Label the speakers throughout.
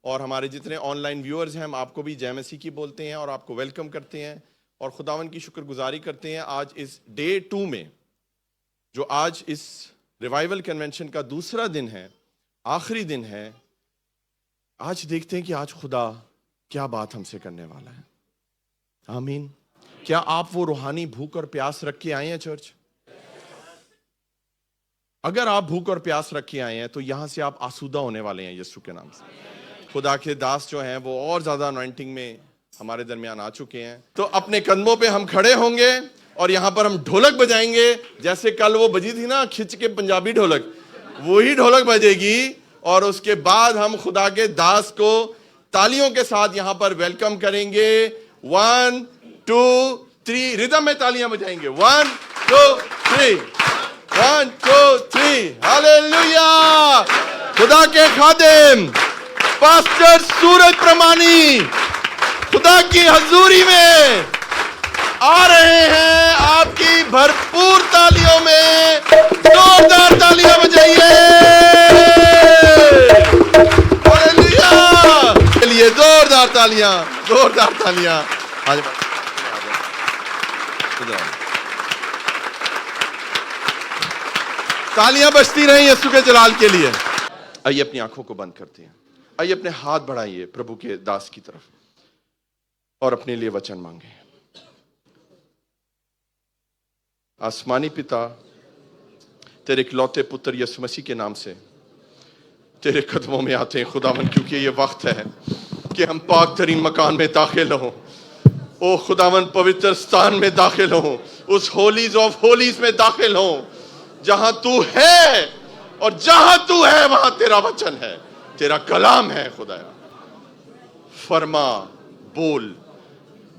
Speaker 1: और हमारे जितने ऑनलाइन व्यूअर्स हैं, हम आपको भी जय मसीह की बोलते हैं और आपको वेलकम करते हैं और खुदावन की शुक्रगुजारी करते हैं आज इस डे 2 में, जो आज इस रिवाइवल कन्वेंशन का दूसरा दिन है, आखिरी दिन है। आज देखते हैं कि आज खुदा क्या बात हमसे करने वाला है। आमीन। क्या आप वो रूहानी भूख और प्यास रख के आए हैं चर्च? अगर आप भूख और प्यास रख के आए हैं तो यहां से आप आसूदा होने वाले हैं यीशु के नाम से। खुदा के दास जो हैं वो और ज्यादा अनॉइंटिंग में हमारे दरमियान आ चुके हैं। तो अपने कदमों पे हम खड़े होंगे और यहां पर हम ढोलक बजाएंगे, जैसे कल वो बजी थी ना खिंच के पंजाबी ढोलक, वही ढोलक बजेगी। और उसके बाद हम खुदा के दास को तालियों के साथ यहां पर वेलकम करेंगे। 1 2 3 रिदम में तालियां बजाएंगे। 1 2 3 1 2 3 हालेलुया। खुदा के खादिम पास्टर सूरज प्रमाणी खुदा की हजूरी में आ रहे हैं। आपकी भरपूर तालियों में जोरदार तालियां बजाइए। हालेलुया के लिए जोरदार तालियां, जोरदार तालियां। तालियां बजती रही यीशु के जलाल के लिए। आइए अपनी आंखों को बंद करते हैं। आइए अपने हाथ बढ़ाइए प्रभु के दास की तरफ और अपने लिए वचन मांगे। आसमानी पिता, तेरे इकलौते पुत्र यीशु मसीह के नाम से तेरे कदमों में आते हैं खुदावन, क्योंकि ये वक्त है कि हम पाक तरीन मकान में दाखिल हों। ओ खुदावन, पवित्र स्थान में दाखिल हों, उस होलीज ऑफ होलीज में दाखिल हों जहां तू है, और जहां तू है वहां तेरा वचन है, तेरा कलाम है। खुदाया फरमा, बोल,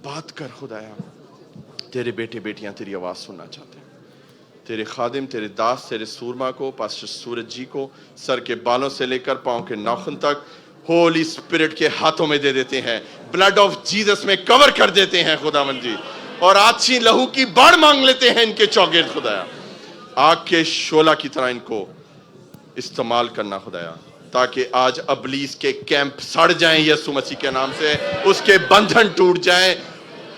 Speaker 1: बात कर। खुदाया तेरे बेटे बेटियां तेरी आवाज सुनना चाहते हैं। तेरे खादिम, तेरे दास, तेरे सूरमा को, पास्टर सूरज जी को सर के बालों से लेकर पांव के नाखून तक होली स्पिरिट के हाथों में दे देते हैं। ब्लड ऑफ जीसस में कवर कर देते हैं खुदावन जी, और आछी लहू की बाढ़ मांग लेते हैं इनके चौगिर्द। खुदाया आग के शोला की तरह इनको इस्तेमाल करना खुदाया, ताकि आज अबलीस के कैंप सड़ जाएं यीशु मसीह के नाम से, उसके बंधन टूट जाएं,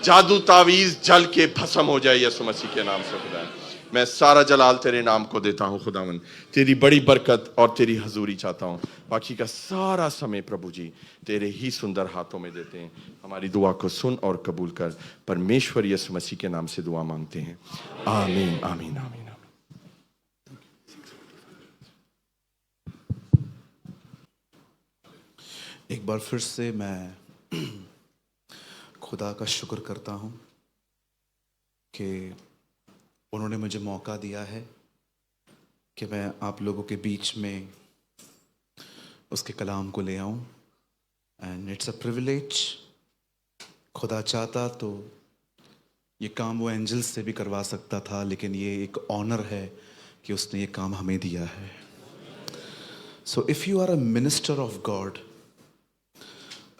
Speaker 1: जादू तावीज जल के भस्म हो जाए यीशु मसीह के नाम से। खुदा मैं सारा जलाल तेरे नाम को देता हूं खुदावन, तेरी बड़ी बरकत और तेरी हजूरी चाहता हूं। बाकी का सारा समय प्रभु जी तेरे ही सुंदर हाथों में देते हैं। हमारी दुआ को सुन और कबूल कर। परमेश्वर यीशु मसीह के नाम से दुआ मांगते हैं। आमीन आमीन आमीन।
Speaker 2: एक बार फिर से मैं खुदा का शुक्र करता हूँ कि उन्होंने मुझे मौका दिया है कि मैं आप लोगों के बीच में उसके कलाम को ले आऊँ। And it's a privilege. खुदा चाहता तो ये काम वो एंजल्स से भी करवा सकता था, लेकिन ये एक ऑनर है कि उसने ये काम हमें दिया है। So if you are a minister of God,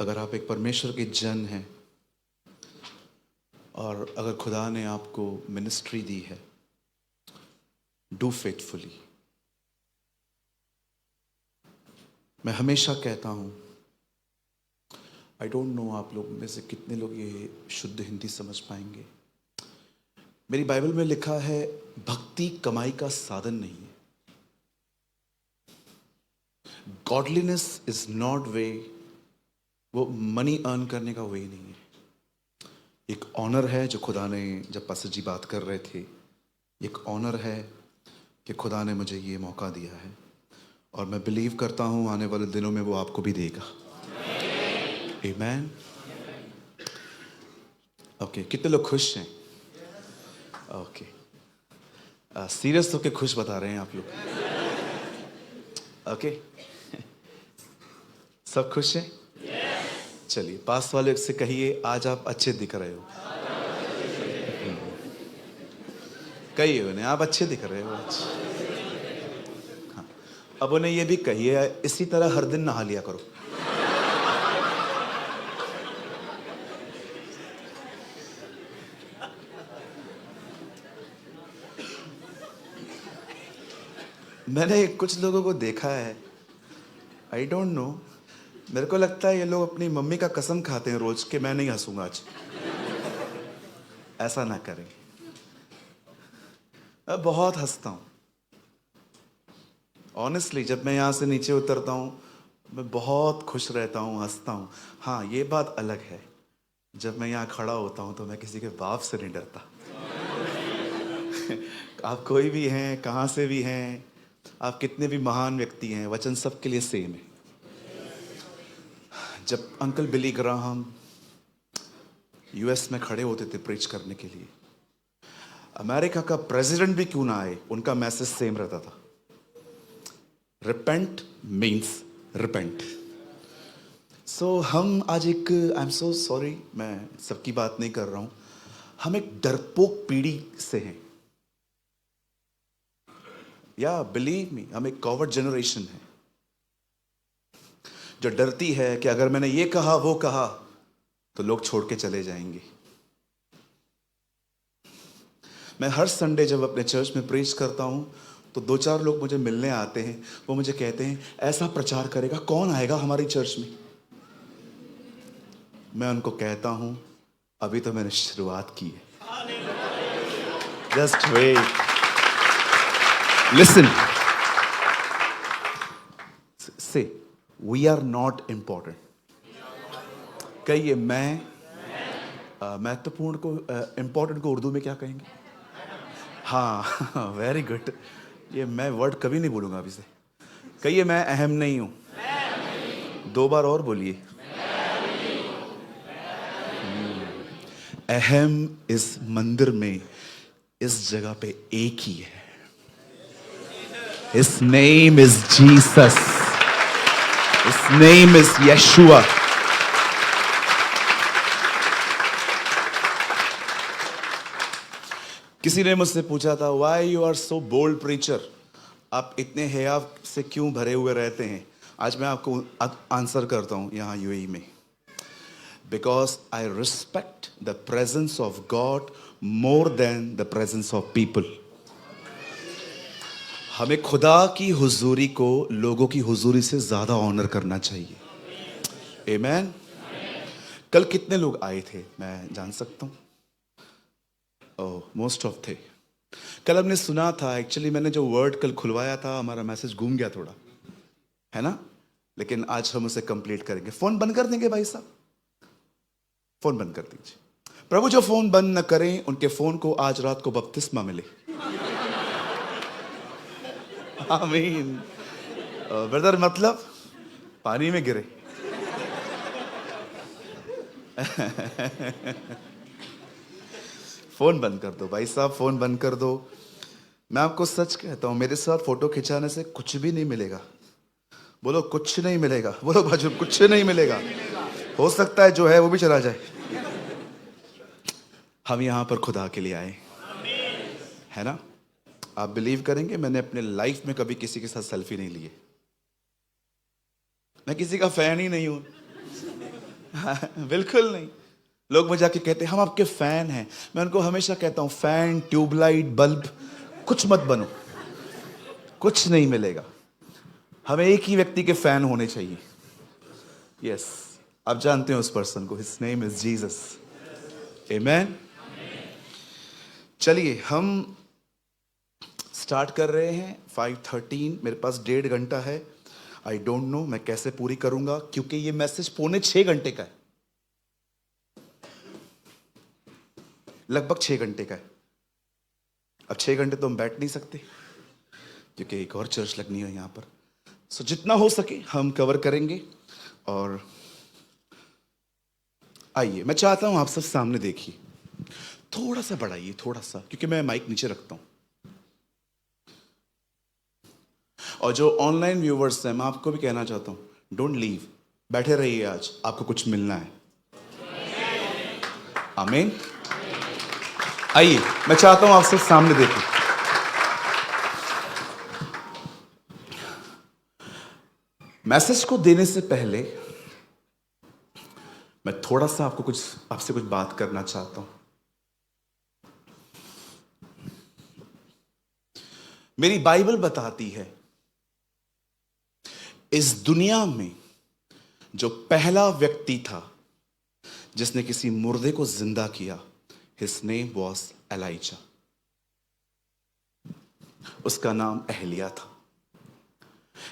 Speaker 2: अगर आप एक परमेश्वर के जन हैं और अगर खुदा ने आपको मिनिस्ट्री दी है, डू फेथफुली। मैं हमेशा कहता हूँ, आई डोंट नो आप लोग में से कितने लोग ये शुद्ध हिंदी समझ पाएंगे। मेरी बाइबल में लिखा है, भक्ति कमाई का साधन नहीं है। गॉडलीनेस इज नॉट वे, वो मनी अर्न करने का वे नहीं है। एक ऑनर है जो खुदा ने, जब पास्टर जी बात कर रहे थे, एक ऑनर है कि खुदा ने मुझे ये मौका दिया है, और मैं बिलीव करता हूँ आने वाले दिनों में वो आपको भी देगा। आमीन। ओके, कितने लोग खुश हैं? ओके, सीरियस होके खुश बता रहे हैं आप लोग? ओके, सब खुश हैं? चलिए पास वाले से कहिए, आज आप अच्छे दिख रहे हो। कहिए उन्हें, आप अच्छे दिख रहे हो आज। हाँ, अब उन्हें ये भी कहिए, इसी तरह हर दिन नहा लिया करो। मैंने कुछ लोगों को देखा है, आई डोंट नो, मेरे को लगता है ये लोग अपनी मम्मी का कसम खाते हैं रोज कि मैं नहीं हंसूंगा आज। ऐसा ना करें। मैं बहुत हंसता हूँ ऑनेस्टली। जब मैं यहाँ से नीचे उतरता हूँ मैं बहुत खुश रहता हूँ, हंसता हूँ। हाँ, ये बात अलग है, जब मैं यहाँ खड़ा होता हूँ तो मैं किसी के बाप से नहीं डरता। आप कोई भी हैं, कहाँ से भी हैं, आप कितने भी महान व्यक्ति हैं, वचन सबके लिए सेम है। जब अंकल बिली ग्राहम यूएस में खड़े होते थे प्रीच करने के लिए, अमेरिका का प्रेसिडेंट भी क्यों ना आए, उनका मैसेज सेम रहता था। Repent means repent. सो हम आज एक, आई एम सो सॉरी, मैं सबकी बात नहीं कर रहा हूं, हम एक डरपोक पीढ़ी से हैं। या बिलीव मी, हम एक कॉवर्ड जनरेशन है जो डरती है कि अगर मैंने ये कहा वो कहा तो लोग छोड़ के चले जाएंगे। मैं हर संडे जब अपने चर्च में प्रीच करता हूं तो 2-4 लोग मुझे मिलने आते हैं। वो मुझे कहते हैं ऐसा प्रचार करेगा, कौन आएगा हमारी चर्च में? मैं उनको कहता हूं अभी तो मैंने शुरुआत की है। जस्ट वेट, लिसन, से वी आर नॉट इंपॉर्टेंट। कहिए मैं महत्वपूर्ण को, इंपॉर्टेंट को उर्दू में क्या कहेंगे? हाँ, वेरी गुड। ये मैं वर्ड कभी नहीं बोलूंगा अभी से। कहिए मैं अहम नहीं हूं। 2 बार और बोलिए। अहम इस मंदिर में, इस जगह पे एक ही है। His name is Jesus. His name is Yeshua. किसी ने मुझसे पूछा था, Why you are so bold preacher? आप इतने हया से क्यों भरे हुए रहते हैं? आज मैं आपको आंसर करता हूं यहाँ यूएई में। Because I respect the presence of God more than the presence of people. हमें खुदा की हुजूरी को लोगों की हुजूरी से ज्यादा ऑनर करना चाहिए। आमेन। कल कितने लोग आए थे मैं जान सकता हूं? ओह, मोस्ट ऑफ थे। कल हमने सुना था, एक्चुअली मैंने जो वर्ड कल खुलवाया था हमारा मैसेज घूम गया थोड़ा, है ना? लेकिन आज हम उसे कंप्लीट करेंगे। फोन बंद कर देंगे भाई साहब, फोन बंद कर दीजिए। प्रभु जो फोन बंद न करें उनके फोन को आज रात को बपतिस्मा मिले। आमीन। ब्रदर मतलब पानी में गिरे। फोन बंद कर दो भाई साहब, फोन बंद कर दो। मैं आपको सच कहता हूं, मेरे साथ फोटो खिंचाने से कुछ भी नहीं मिलेगा। बोलो कुछ नहीं मिलेगा। बोलो भाजू कुछ नहीं मिलेगा। हो सकता है जो है वो भी चला जाए। हम यहां पर खुदा के लिए आए, है ना? आप बिलीव करेंगे मैंने अपने लाइफ में कभी किसी के साथ सेल्फी नहीं ली है। मैं किसी का फैन ही नहीं हूं। बिल्कुल नहीं। लोग मुझे आके कहते हैं हम आपके फैन हैं। मैं उनको हमेशा कहता हूं फैन, ट्यूबलाइट, बल्ब कुछ मत बनो, कुछ नहीं मिलेगा। हमें एक ही व्यक्ति के फैन होने चाहिए। यस, आप जानते हैं उस पर्सन को। His name is Jesus. Amen. चलिए हम स्टार्ट कर रहे हैं। 5:13, मेरे पास 1.5 घंटा है। आई डोंट नो मैं कैसे पूरी करूंगा, क्योंकि ये मैसेज 5.25 घंटे का है, लगभग 6 घंटे का है। अब 6 घंटे तो हम बैठ नहीं सकते क्योंकि एक और चर्च लगनी है यहाँ पर। सो जितना हो सके हम कवर करेंगे। और आइए, मैं चाहता हूं आप सब सामने देखिए, थोड़ा सा बढ़ाइए, थोड़ा सा, क्योंकि मैं माइक नीचे रखता हूं। और जो ऑनलाइन व्यूवर्स हैं, मैं आपको भी कहना चाहता हूं, डोंट लीव, बैठे रहिए, आज आपको कुछ मिलना है। आमीन। आइए, मैं चाहता हूं आप सब सामने देखें। मैसेज को देने से पहले मैं थोड़ा सा आपसे कुछ बात करना चाहता हूं। मेरी बाइबल बताती है इस दुनिया में जो पहला व्यक्ति था जिसने किसी मुर्दे को जिंदा किया, हिज नेम वॉज एलाइजा। उसका नाम एहलिया था।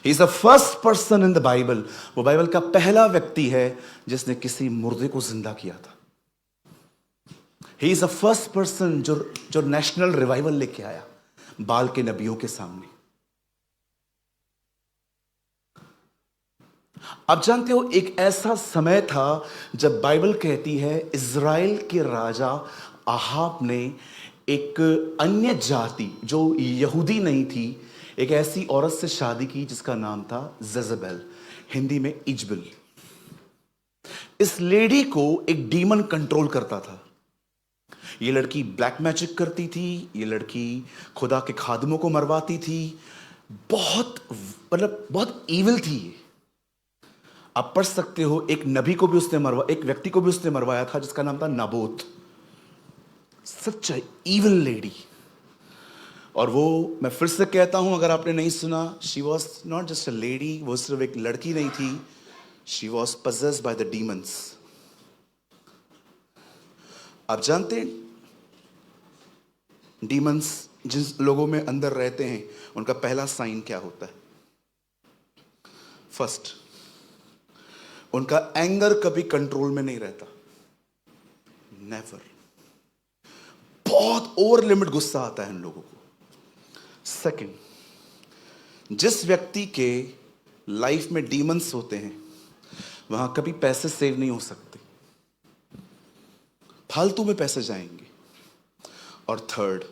Speaker 2: He is the first person in the Bible. वो बाइबल का पहला व्यक्ति है जिसने किसी मुर्दे को जिंदा किया था। He is the first person जो नेशनल रिवाइवल लेके आया बाल के नबियों के सामने। आप जानते हो, एक ऐसा समय था जब बाइबल कहती है इज़राइल के राजा आहाब ने एक अन्य जाति जो यहूदी नहीं थी, एक ऐसी औरत से शादी की जिसका नाम था जेजबेल, हिंदी में इजबेल। इस लेडी को एक डीमन कंट्रोल करता था। ये लड़की ब्लैक मैजिक करती थी, ये लड़की खुदा के खादमों को मरवाती थी, बहुत ईविल थी ये। आप पढ़ सकते हो, एक व्यक्ति को भी उसने मरवाया था जिसका नाम था नाबोत। सच ईविल लेडी। और वो, मैं फिर से कहता हूं अगर आपने नहीं सुना, she was not just a lady, वो सिर्फ एक लड़की नहीं थी, she was possessed by the demons. आप जानते हैं डीमंस जिन लोगों में अंदर रहते हैं उनका पहला साइन क्या होता है? फर्स्ट, उनका एंगर कभी कंट्रोल में नहीं रहता, नेवर। बहुत ओवर लिमिट गुस्सा आता है इन लोगों को। सेकंड, जिस व्यक्ति के लाइफ में डीमंस होते हैं वहां कभी पैसे सेव नहीं हो सकते, फालतू में पैसे जाएंगे। और थर्ड,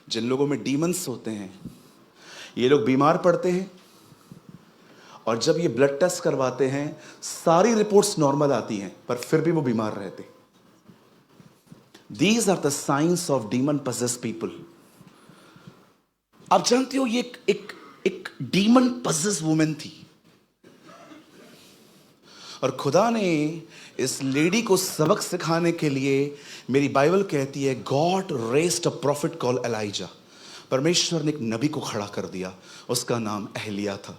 Speaker 2: जिन लोगों में डीमंस होते हैं ये लोग बीमार पड़ते हैं और जब ये ब्लड टेस्ट करवाते हैं सारी रिपोर्ट्स नॉर्मल आती हैं पर फिर भी वो बीमार रहते। These are the science of demon possess people. आप जानते हो ये एक डीमन पजेस वुमेन थी और खुदा ने इस लेडी को सबक सिखाने के लिए, मेरी बाइबल कहती है, गॉड रेस्ड अ प्रॉफिट कॉल्ड एलाइजा। परमेश्वर ने एक नबी को खड़ा कर दिया, उसका नाम एहलिया था।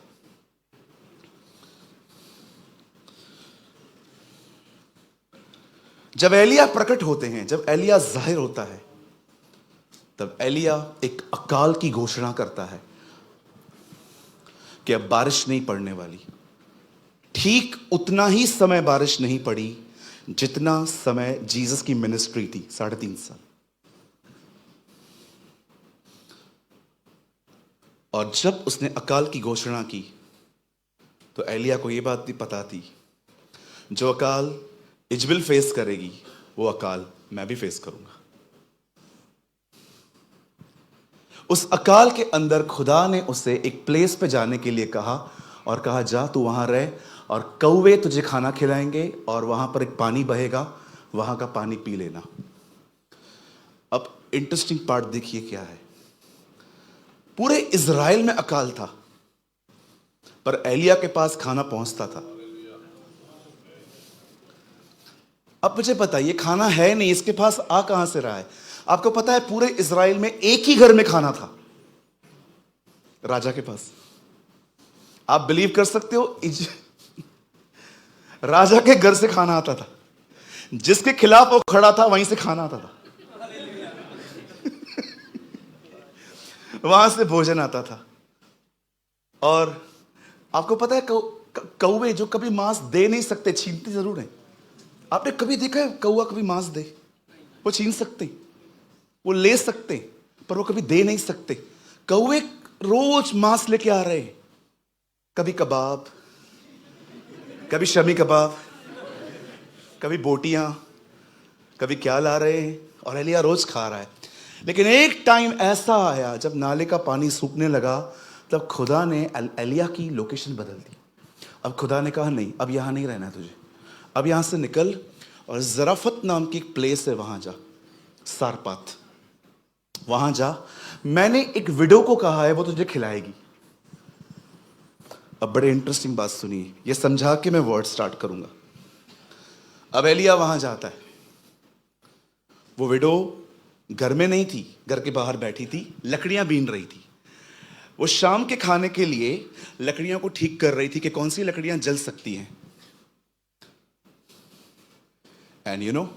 Speaker 2: जब एलिया प्रकट होते हैं, जब एलिया जाहिर होता है, तब एलिया एक अकाल की घोषणा करता है कि अब बारिश नहीं पड़ने वाली। ठीक उतना ही समय बारिश नहीं पड़ी जितना समय जीसस की मिनिस्ट्री थी, 3.5 साल। और जब उसने अकाल की घोषणा की तो एलिया को यह बात भी पता थी, जो अकाल इजबेल फेस करेगी वो अकाल मैं भी फेस करूंगा। उस अकाल के अंदर खुदा ने उसे एक प्लेस पे जाने के लिए कहा और कहा, जा तू वहां रह और कौवे तुझे खाना खिलाएंगे और वहां पर एक पानी बहेगा, वहां का पानी पी लेना। अब इंटरेस्टिंग पार्ट देखिए क्या है। पूरे इज़राइल में अकाल था पर एलिया के पास खाना पहुंचता था। अब मुझे बताइए, खाना है नहीं, इसके पास आ कहां से रहा है? आपको पता है पूरे इज़राइल में एक ही घर में खाना था, राजा के पास। आप बिलीव कर सकते हो, राजा के घर से खाना आता था, जिसके खिलाफ वो खड़ा था वहीं से खाना आता था। वहां से भोजन आता था। और आपको पता है कौवे जो कभी मांस दे नहीं सकते, छीनते जरूर हैं। आपने कभी देखा है कौवा कभी मांस दे? वो छीन सकते, वो ले सकते, पर वो कभी दे नहीं सकते। कौवे रोज मांस लेके आ रहे हैं, कभी कबाब, कभी शमी कबाब, कभी बोटियां, कभी क्या ला रहे हैं, और एलिया रोज खा रहा है। लेकिन एक टाइम ऐसा आया जब नाले का पानी सूखने लगा, तब खुदा ने एलिया की लोकेशन बदल दी। अब खुदा ने कहा, नहीं, अब यहां नहीं रहना है तुझे, अब यहां से निकल और जराफत नाम की एक प्लेस है, वहां जा, सारपात, वहां जा, मैंने एक विडो को कहा है वो तुझे खिलाएगी। अब बड़े इंटरेस्टिंग बात सुनिए, ये समझा के मैं वर्ड स्टार्ट करूंगा। अब एलिया वहां जाता है, वो विडो घर में नहीं थी, घर के बाहर बैठी थी, लकड़ियां बीन रही थी। वो शाम के खाने के लिए लकड़ियों को ठीक कर रही थी कि कौन सी लकड़ियां जल सकती हैं। एंड यू नो,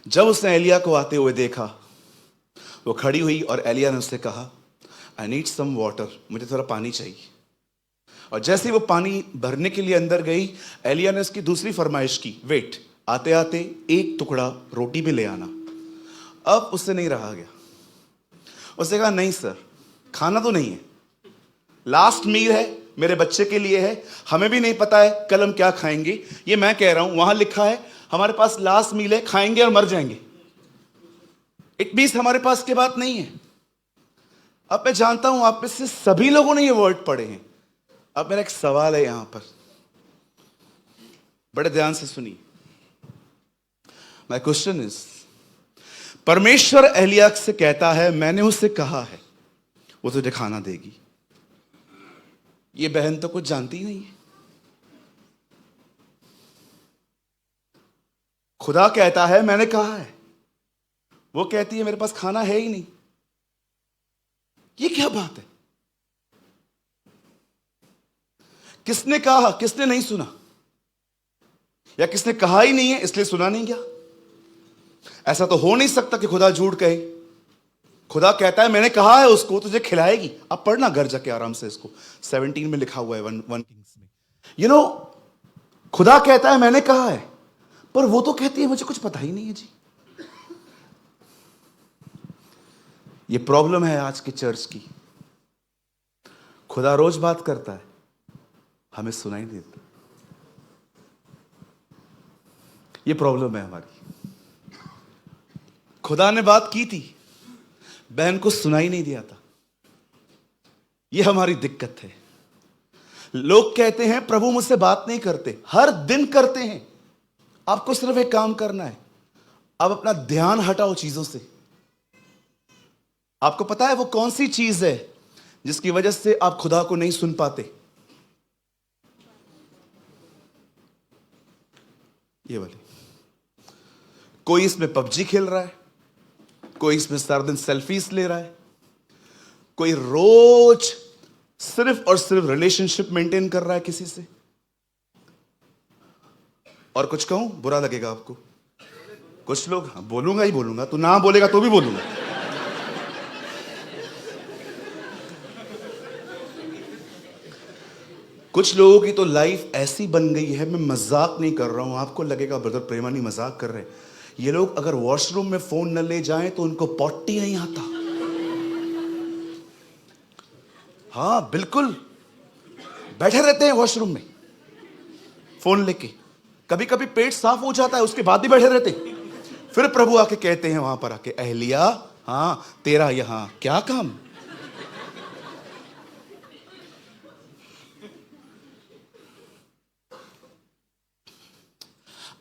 Speaker 2: जब उसने एलिया को आते हुए देखा, वो खड़ी हुई और एलिया ने उससे कहा, आई नीड सम वाटर, मुझे थोड़ा पानी चाहिए। और जैसे ही वो पानी भरने के लिए अंदर गई, एलिया ने उसकी दूसरी फरमाइश की, वेट, आते आते एक टुकड़ा रोटी भी ले आना। अब उससे नहीं रहा गया। उसने कहा, नहीं सर, खाना तो नहीं है, लास्ट मील है, मेरे बच्चे के लिए है, हमें भी नहीं पता है कल हम क्या खाएंगे। ये मैं कह रहा हूं, वहां लिखा है हमारे पास लास्ट मील है, खाएंगे और मर जाएंगे। इट मींस हमारे पास के बात नहीं है। अब मैं जानता हूं आप में से सभी लोगों ने ये वर्ड पढ़े हैं। अब मेरा एक सवाल है यहां पर, बड़े ध्यान से सुनिए। माय क्वेश्चन इज, परमेश्वर एलिया से कहता है, मैंने उससे कहा है वो तुझे खाना देगी। ये बहन तो कुछ जानती ही नहीं है। खुदा कहता है मैंने कहा है, वो कहती है मेरे पास खाना है ही नहीं। ये क्या बात है? किसने कहा, किसने नहीं सुना, या किसने कहा ही नहीं है इसलिए सुना नहीं गया? ऐसा तो हो नहीं सकता कि खुदा झूठ कहे। खुदा कहता है मैंने कहा है उसको तुझे खिलाएगी। अब पढ़ना घर जाके आराम से इसको, 17 में लिखा हुआ है, वन किंग्स में। यू नो, खुदा कहता है मैंने कहा है, पर वो तो कहती है मुझे कुछ पता ही नहीं है जी। ये प्रॉब्लम है आज की चर्च की। खुदा रोज बात करता है, हमें सुनाई नहीं देता। ये प्रॉब्लम है हमारी। खुदा ने बात की थी, बहन को सुनाई नहीं दिया था। ये हमारी दिक्कत है। लोग कहते हैं प्रभु मुझसे बात नहीं करते, हर दिन करते हैं। आपको सिर्फ एक काम करना है, अब अपना ध्यान हटाओ चीजों से। आपको पता है वो कौन सी चीज है जिसकी वजह से आप खुदा को नहीं सुन पाते? ये वाली। कोई इसमें पबजी खेल रहा है, कोई इसमें सारा दिन सेल्फीज ले रहा है, कोई रोज सिर्फ और सिर्फ रिलेशनशिप मेंटेन कर रहा है किसी से। और कुछ कहूं बुरा लगेगा आपको, कुछ लोग, हाँ, बोलूंगा ही बोलूंगा, तू ना बोलेगा तो भी बोलूंगा। कुछ लोगों की तो लाइफ ऐसी बन गई है, मैं मजाक नहीं कर रहा हूं, आपको लगेगा ब्रदर प्रेमानी मजाक कर रहे हैं। ये लोग अगर वॉशरूम में फोन न ले जाएं तो उनको पॉटी नहीं आता। हाँ बिल्कुल, बैठे रहते हैं वॉशरूम में फोन लेके। कभी कभी पेट साफ हो जाता है, उसके बाद भी बैठे रहते हैं। फिर प्रभु आके कहते हैं वहां पर आके, एलिया, हाँ तेरा यहां क्या काम?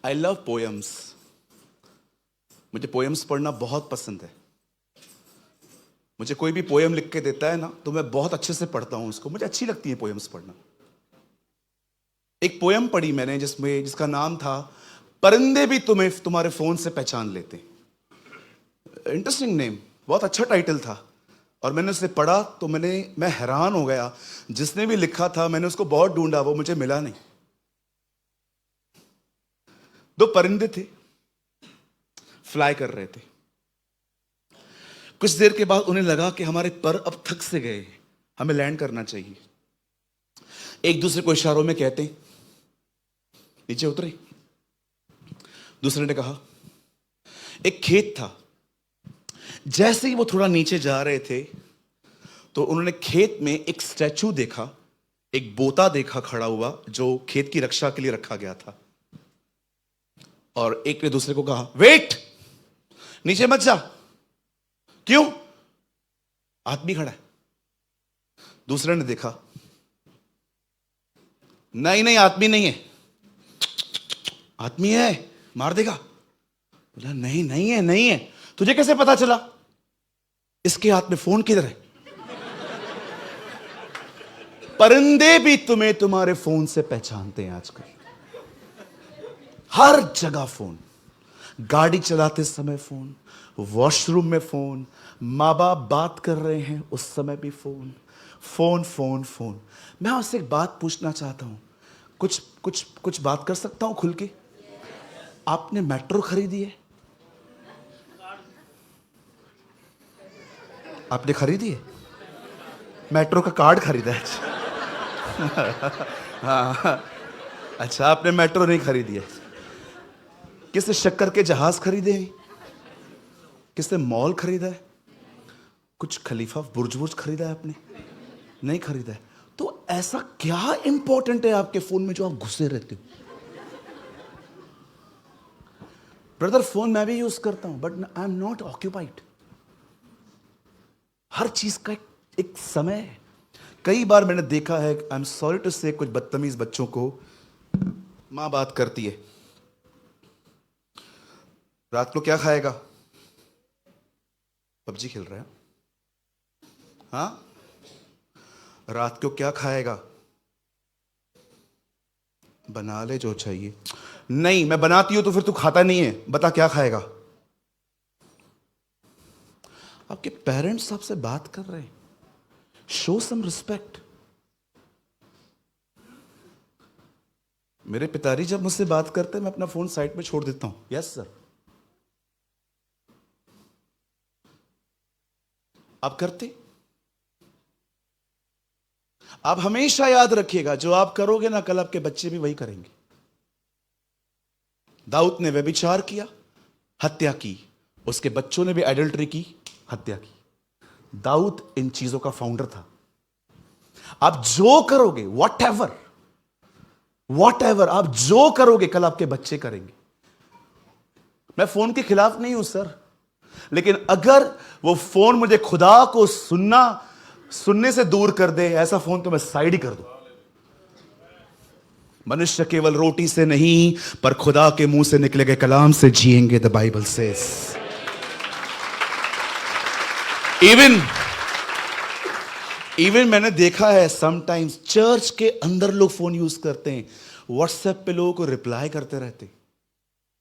Speaker 2: I love poems. मुझे पोएम्स पढ़ना बहुत पसंद है। मुझे कोई भी पोएम लिख के देता है ना तो मैं बहुत अच्छे से पढ़ता हूं उसको, मुझे अच्छी लगती है पोएम्स पढ़ना। एक पोएम पढ़ी मैंने जिसका नाम था, परिंदे भी तुम्हें तुम्हारे फोन से पहचान लेते। इंटरेस्टिंग नेम, बहुत अच्छा टाइटल था। और मैंने उसे पढ़ा तो मैं हैरान हो गया। जिसने भी लिखा था मैंने उसको बहुत ढूंढा, वो मुझे मिला नहीं। दो परिंदे थे, फ्लाई कर रहे थे। कुछ देर के बाद उन्हें लगा कि हमारे पर अब थक से गए, हमें लैंड करना चाहिए। एक दूसरे को इशारों में कहते नीचे उतरे। दूसरे ने कहा, एक खेत था। जैसे ही वो थोड़ा नीचे जा रहे थे तो उन्होंने खेत में एक स्टैचू देखा, एक बोता देखा खड़ा हुआ, जो खेत की रक्षा के लिए रखा गया था। और एक ने दूसरे को कहा, वेट, नीचे मत जा। क्यों? आदमी खड़ा है। दूसरे ने देखा, नहीं नहीं आदमी नहीं है। आदमी है, मार देगा। बोला नहीं नहीं है, नहीं है। तुझे कैसे पता चला? इसके हाथ में फोन किधर है? परिंदे भी तुम्हें तुम्हारे फोन से पहचानते हैं आजकल। हर जगह फोन, गाड़ी चलाते समय फोन, वॉशरूम में फोन, माँ बाप बात कर रहे हैं उस समय भी फोन, फोन फोन फोन। मैं आपसे एक बात पूछना चाहता हूं, कुछ कुछ कुछ बात कर सकता हूं खुल के? आपने मेट्रो खरीदी है? आपने खरीदी है? मेट्रो का कार्ड खरीदा है? हाँ, अच्छा, आपने मेट्रो नहीं खरीदी है। किसने शक्कर के जहाज खरीदे हैं? किसने मॉल खरीदा है? कुछ खलीफा बुर्ज बुर्ज खरीदा है आपने? नहीं खरीदा है। तो ऐसा क्या इंपॉर्टेंट है आपके फोन में जो आप घुसे रहते हो? ब्रदर, फोन मैं भी यूज करता हूं, but I am not occupied. हर चीज का एक समय है। कई बार मैंने देखा है, आई एम सॉरी टू से, कुछ बदतमीज बच्चों को मां बात करती है, रात को क्या खाएगा? पबजी खेल रहा है? हाँ, रात को क्या खाएगा? बना ले जो चाहिए। नहीं, मैं बनाती हूं तो फिर तू खाता नहीं है, बता क्या खाएगा? आपके पेरेंट्स आपसे बात कर रहे हैं, शो सम रिस्पेक्ट। मेरे पिताजी जब मुझसे बात करते हैं, मैं अपना फोन साइड में छोड़ देता हूं। Yes sir. आप करते? आप हमेशा याद रखिएगा, जो आप करोगे ना, कल आपके बच्चे भी वही करेंगे। दाऊद ने व्यभिचार किया, हत्या की, उसके बच्चों ने भी एडल्ट्री की, हत्या की। दाऊद इन चीजों का फाउंडर था। आप जो करोगे, वॉट एवर आप जो करोगे, कल आपके बच्चे करेंगे। मैं फोन के खिलाफ नहीं हूं सर, लेकिन अगर वो फोन मुझे खुदा को सुनने से दूर कर दे, ऐसा फोन तो मैं साइड ही कर दूं। मनुष्य केवल रोटी से नहीं, पर खुदा के मुंह से निकले गए कलाम से जिएंगे, द बाइबल सेज। इवन मैंने देखा है, समटाइम्स चर्च के अंदर लोग फोन यूज करते हैं, व्हाट्सएप पे लोगों को रिप्लाई करते रहते।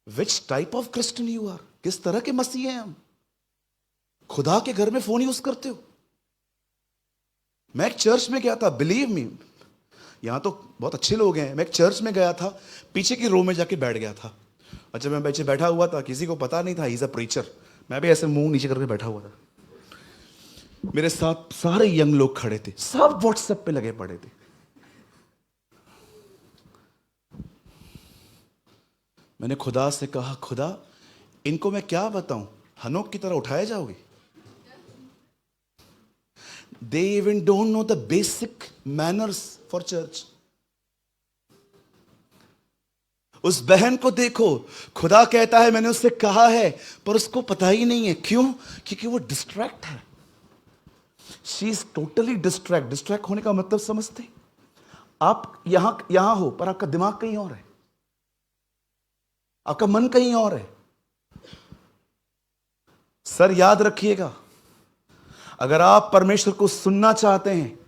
Speaker 2: Which type of Christian you are? किस तरह के मसीह हैं हम? खुदा के घर में फोन यूज करते हो? मैं एक चर्च में गया था, बिलीव मी, यहां तो बहुत अच्छे लोग हैं। मैं एक चर्च में गया था, पीछे की रो में जाके बैठ गया था। और जब मैं पीछे बैठा हुआ था, किसी को पता नहीं था ही इज अ प्रीचर। मैं भी ऐसे मुंह नीचे करके बैठा हुआ था। मेरे साथ सारे यंग लोग खड़े थे, सब व्हाट्सएप पे लगे पड़े थे। मैंने खुदा से कहा, खुदा इनको मैं क्या बताऊं, हनोक की तरह उठाए जाओगे? They even don't know the basic manners for church. उस बहन को देखो, खुदा कहता है मैंने उससे कहा है, पर उसको पता ही नहीं है। क्यों? क्योंकि वो डिस्ट्रैक्ट है। She is totally distract. Distract होने का मतलब समझते? आप यहां हो, पर आपका दिमाग कहीं और है, आपका मन कहीं और है। सर याद रखिएगा, अगर आप परमेश्वर को सुनना चाहते हैं,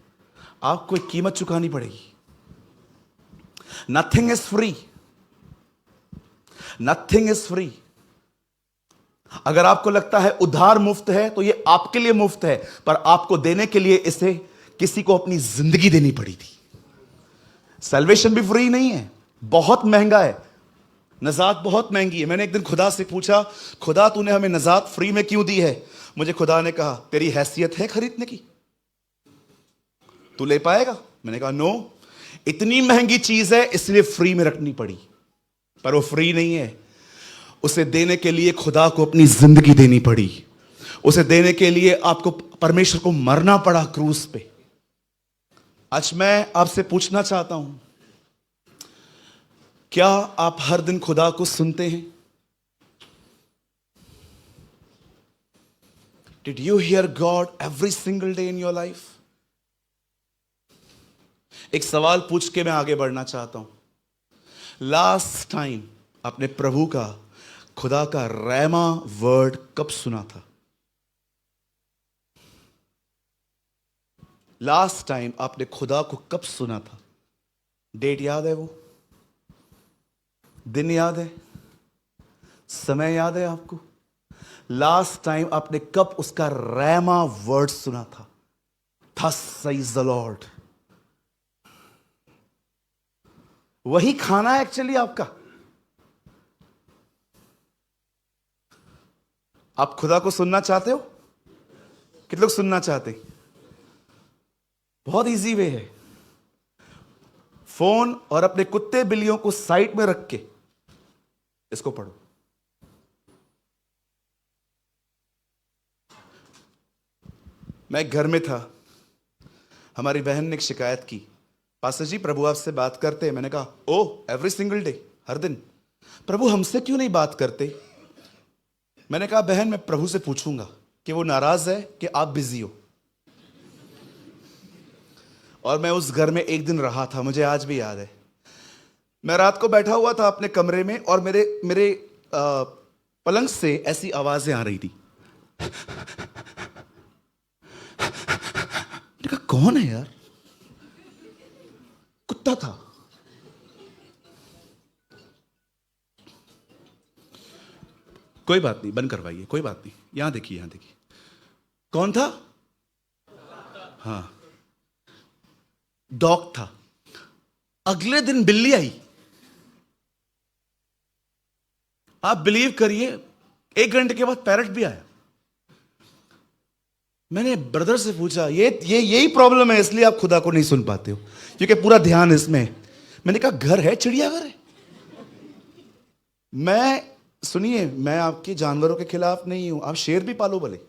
Speaker 2: आपको एक कीमत चुकानी पड़ेगी। Nothing is free, nothing is free. अगर आपको लगता है उधार मुफ्त है, तो यह आपके लिए मुफ्त है, पर आपको देने के लिए इसे किसी को अपनी जिंदगी देनी पड़ी थी। सैल्वेशन भी फ्री नहीं है, बहुत महंगा है। नजात बहुत महंगी है। मैंने एक दिन खुदा से पूछा, खुदा तूने हमें नजात फ्री में क्यों दी है? मुझे खुदा ने कहा, तेरी हैसियत है खरीदने की? तू ले पाएगा? मैंने कहा नो, इतनी महंगी चीज है इसलिए फ्री में रखनी पड़ी। पर वो फ्री नहीं है, उसे देने के लिए खुदा को अपनी जिंदगी देनी पड़ी। उसे देने के लिए आपको परमेश्वर को मरना पड़ा क्रूस पे। आज मैं आपसे पूछना चाहता हूं, क्या आप हर दिन खुदा को सुनते हैं? Did you hear God every single day in your life? एक सवाल पूछ के मैं आगे बढ़ना चाहता हूं। लास्ट टाइम आपने प्रभु का, खुदा का रैमा वर्ड कब सुना था? लास्ट टाइम आपने खुदा को कब सुना था? डेट याद है? वो दिन याद है? समय याद है आपको? लास्ट टाइम आपने कब उसका रैमा वर्ड सुना था? Thus says the Lord. वही खाना है एक्चुअली आपका। आप खुदा को सुनना चाहते हो? कितने लोग सुनना चाहते हैं? बहुत इजी वे है। फोन और अपने कुत्ते बिल्लियों को साइड में रख के इसको पढ़ो। मैं घर में था, हमारी बहन ने एक शिकायत की, पास्टर जी प्रभु आपसे बात करते हैं। मैंने कहा ओ एवरी सिंगल डे, हर दिन। प्रभु हमसे क्यों नहीं बात करते? मैंने कहा बहन मैं प्रभु से पूछूंगा कि वो नाराज है कि आप बिजी हो। और मैं उस घर में एक दिन रहा था, मुझे आज भी याद है। मैं रात को बैठा हुआ था अपने कमरे में और मेरे मेरे पलंग से ऐसी आवाजें आ रही थी। मैंने कहा कौन है यार? कुत्ता था। कोई बात नहीं, बंद करवाइए, कोई बात नहीं। यहां देखिए, यहां देखिए, कौन था? हाँ, डॉग था। अगले दिन बिल्ली आई। आप बिलीव करिए 1 घंटे के बाद पैरट भी आया। मैंने ब्रदर से पूछा ये यही प्रॉब्लम है, इसलिए आप खुदा को नहीं सुन पाते हो, क्योंकि पूरा ध्यान इसमें है। मैंने कहा घर है, चिड़ियाघर है। मैं सुनिए, मैं आपके जानवरों के खिलाफ नहीं हूं, आप शेर भी पालो भले,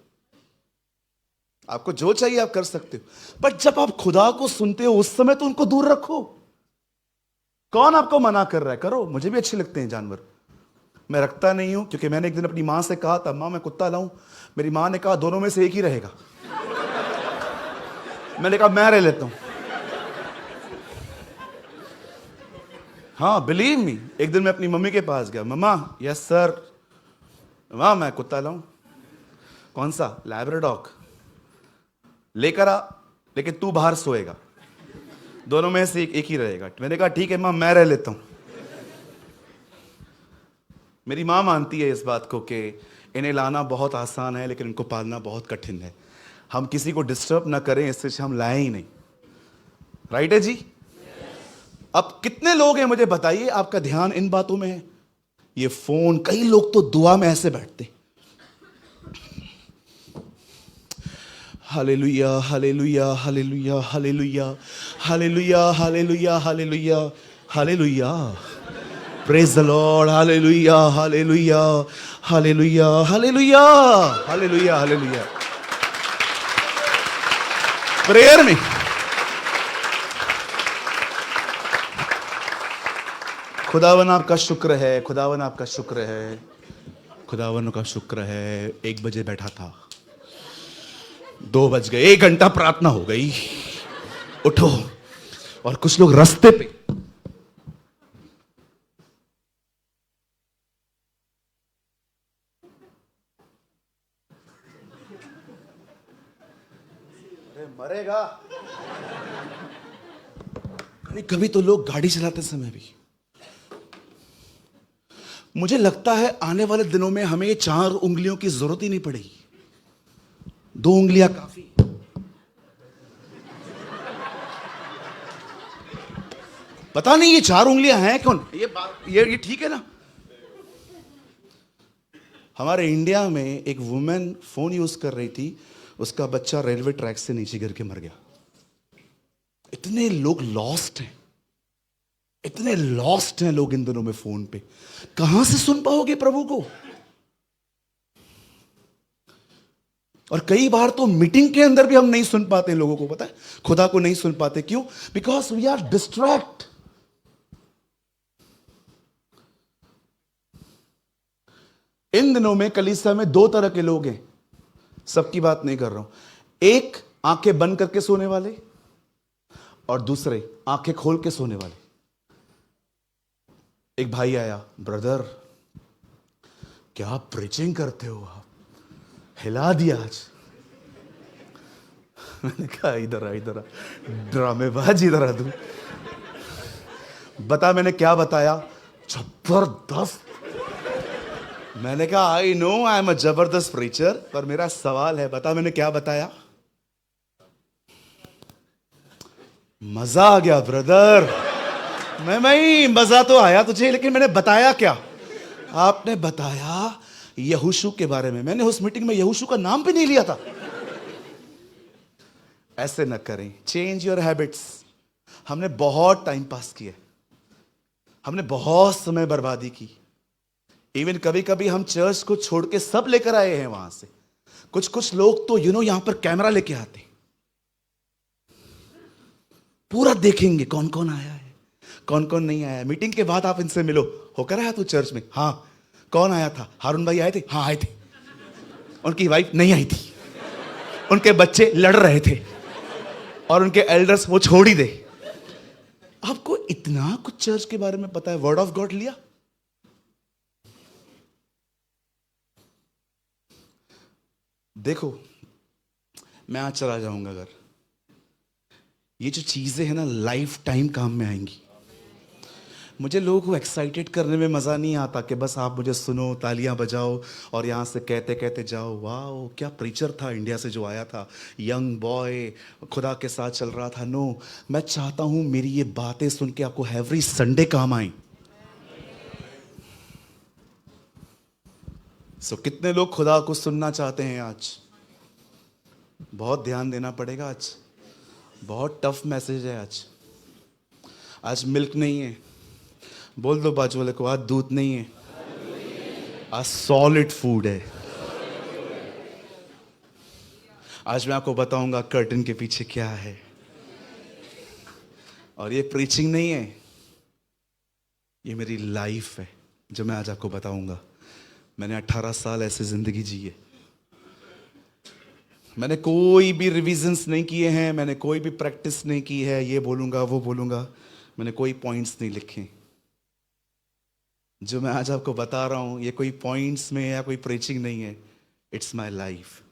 Speaker 2: आपको जो चाहिए आप कर सकते हो, बट जब आप खुदा को सुनते हो उस समय तो उनको दूर रखो। कौन आपको मना कर रहा है? करो, मुझे भी अच्छे लगते हैं जानवर, मैं रखता नहीं हूं। क्योंकि मैंने एक दिन अपनी मां से कहा था मां मैं कुत्ता लाऊं, मेरी मां ने कहा दोनों में से एक ही रहेगा। मैंने कहा मैं रह लेता हूं। हाँ बिलीव मी, एक दिन मैं अपनी मम्मी के पास गया, मम्मा यस सर, मां मैं कुत्ता लाऊं। कौन सा? लैब्राडोर। लेकर आ, लेकिन तू बाहर सोएगा, दोनों में से एक ही रहेगा। मैंने कहा ठीक है मां मैं रह लेता हूं। मेरी मां मानती है इस बात को कि इन्हें लाना बहुत आसान है लेकिन इनको पालना बहुत कठिन है। हम किसी को डिस्टर्ब ना करें, इससे हम लाए ही नहीं। राइट है जी? अब कितने लोग हैं मुझे बताइए आपका ध्यान इन बातों में है? ये फोन, कई लोग तो दुआ में ऐसे बैठते, hallelujah hallelujah hallelujah hallelujah hallelujah hallelujah hallelujah hallelujah, praise the Lord, hallelujah hallelujah hallelujah hallelujah hallelujah hallelujah. Prayer में खुदावन आपका शुक्र है, खुदावन आपका शुक्र है, खुदावन का शुक्र है। 1 बजे बैठा था, 2 बज गए, 1 घंटा प्रार्थना हो गई, उठो। और कुछ लोग रास्ते पे मरेगा। कभी तो लोग गाड़ी चलाते समय भी, मुझे लगता है आने वाले दिनों में हमें ये 4 उंगलियों की जरूरत ही नहीं पड़ेगी, 2 उंगलियां काफी। पता नहीं ये 4 उंगलियां हैं कौन? ये ठीक है ना? हमारे इंडिया में एक वुमेन फोन यूज कर रही थी, उसका बच्चा रेलवे ट्रैक से नीचे गिर के मर गया। इतने लोग लॉस्ट हैं, इतने लॉस्ट हैं लोग इन दिनों में फोन पे। कहां से सुन पाओगे प्रभु को? और कई बार तो मीटिंग के अंदर भी हम नहीं सुन पाते लोगों को, पता है खुदा को नहीं सुन पाते। क्यों? Because we are distract. इन दिनों में कलीसिया में 2 तरह के लोग हैं, सबकी बात नहीं कर रहा हूं। एक आंखें बंद करके सोने वाले और दूसरे आंखें खोल के सोने वाले। एक भाई आया, ब्रदर क्या प्रीचिंग करते हो आप, हिला दिया आज। मैंने कहा इधर आ, इधर आ, ड्रामेबाज इधर आ तू। बता मैंने क्या बताया? जबरदस्त। मैंने कहा आई नो आई एम अ जबरदस्त प्रीचर, पर मेरा सवाल है, बता मैंने क्या बताया? मजा आ गया ब्रदर। मैं मजा तो आया तुझे, लेकिन मैंने बताया क्या? आपने बताया यहोशू के बारे में। मैंने उस मीटिंग में यहोशू का नाम भी नहीं लिया था। ऐसे न करें, चेंज योर हैबिट्स। हमने बहुत टाइम पास किया, हमने बहुत समय बर्बादी की। इवन कभी कभी हम चर्च को छोड़ के सब लेकर आए हैं वहां से। कुछ कुछ लोग तो यहां पर कैमरा लेके आते, पूरा देखेंगे कौन कौन आया है, कौन कौन नहीं आया। मीटिंग के बाद आप इनसे मिलो, होकर आया तू चर्च में? हाँ। कौन आया था? हारून भाई आए थे? हाँ आए थे। उनकी वाइफ नहीं आई थी, उनके बच्चे लड़ रहे थे, और उनके एल्डर्स वो छोड़ ही दे। आपको इतना कुछ चर्च के बारे में पता है, वर्ड ऑफ गॉड लिया। देखो, मैं आज चला जाऊंगा अगर, ये जो चीजें हैं ना लाइफ टाइम काम में आएंगी। मुझे लोगों को एक्साइटेड करने में मजा नहीं आता कि बस आप मुझे सुनो, तालियां बजाओ और यहां से कहते कहते जाओ। वाह क्या प्रीचर था इंडिया से जो आया था, यंग बॉय, खुदा के साथ चल रहा था। नो, मैं चाहता हूं मेरी ये बातें सुन के आपको एवरी संडे काम आए। सो कितने लोग खुदा को सुनना चाहते हैं आज? बहुत ध्यान देना पड़ेगा आज, बहुत टफ मैसेज है आज। आज मिल्क नहीं है, बोल दो बाजू वाले को, आज दूध नहीं है, आज सॉलिड फूड है। आज मैं आपको बताऊंगा कर्टन के पीछे क्या है। और ये प्रीचिंग नहीं है, ये मेरी लाइफ है जो मैं आज आपको बताऊंगा। मैंने 18 साल ऐसे जिंदगी जी है। मैंने कोई भी रिविजन्स नहीं किए हैं, मैंने कोई भी प्रैक्टिस नहीं की है, ये बोलूंगा वो बोलूंगा। मैंने कोई पॉइंट्स नहीं लिखे। जो मैं आज आपको बता रहा हूं ये कोई पॉइंट्स में या कोई प्रीचिंग नहीं है, इट्स माय लाइफ।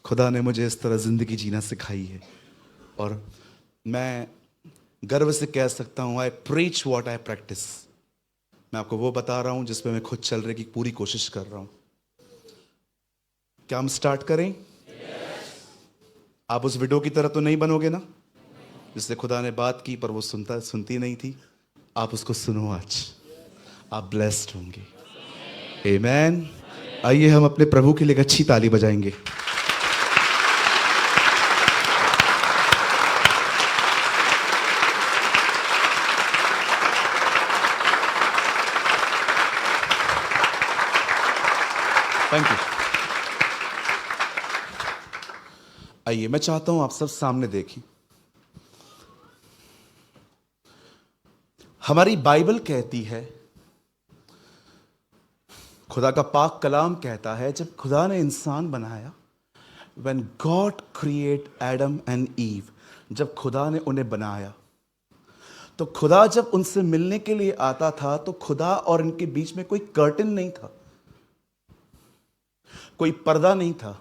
Speaker 2: खुदा ने मुझे इस तरह जिंदगी जीना सिखाई है, और मैं गर्व से कह सकता हूं आई प्रीच व्हाट आई प्रैक्टिस। मैं आपको वो बता रहा हूं जिसमें मैं खुद चल रहे की पूरी कोशिश कर रहा हूं। क्या हम स्टार्ट करें? आप उस वीडियो की तरह तो नहीं बनोगे ना, जिससे खुदा ने बात की पर वो सुनती नहीं थी। आप उसको सुनो, आज आप ब्लेस्ड होंगे। आमीन। आइए हम अपने प्रभु के लिए एक अच्छी ताली बजाएंगे। Thank you. आइए, मैं चाहता हूं आप सब सामने देखें। हमारी बाइबल कहती है, खुदा का पाक कलाम कहता है, जब खुदा ने इंसान बनाया, when God create Adam and Eve, जब खुदा ने उन्हें बनाया, तो खुदा जब उनसे मिलने के लिए आता था तो खुदा और इनके बीच में कोई कर्टन नहीं था, कोई पर्दा नहीं था।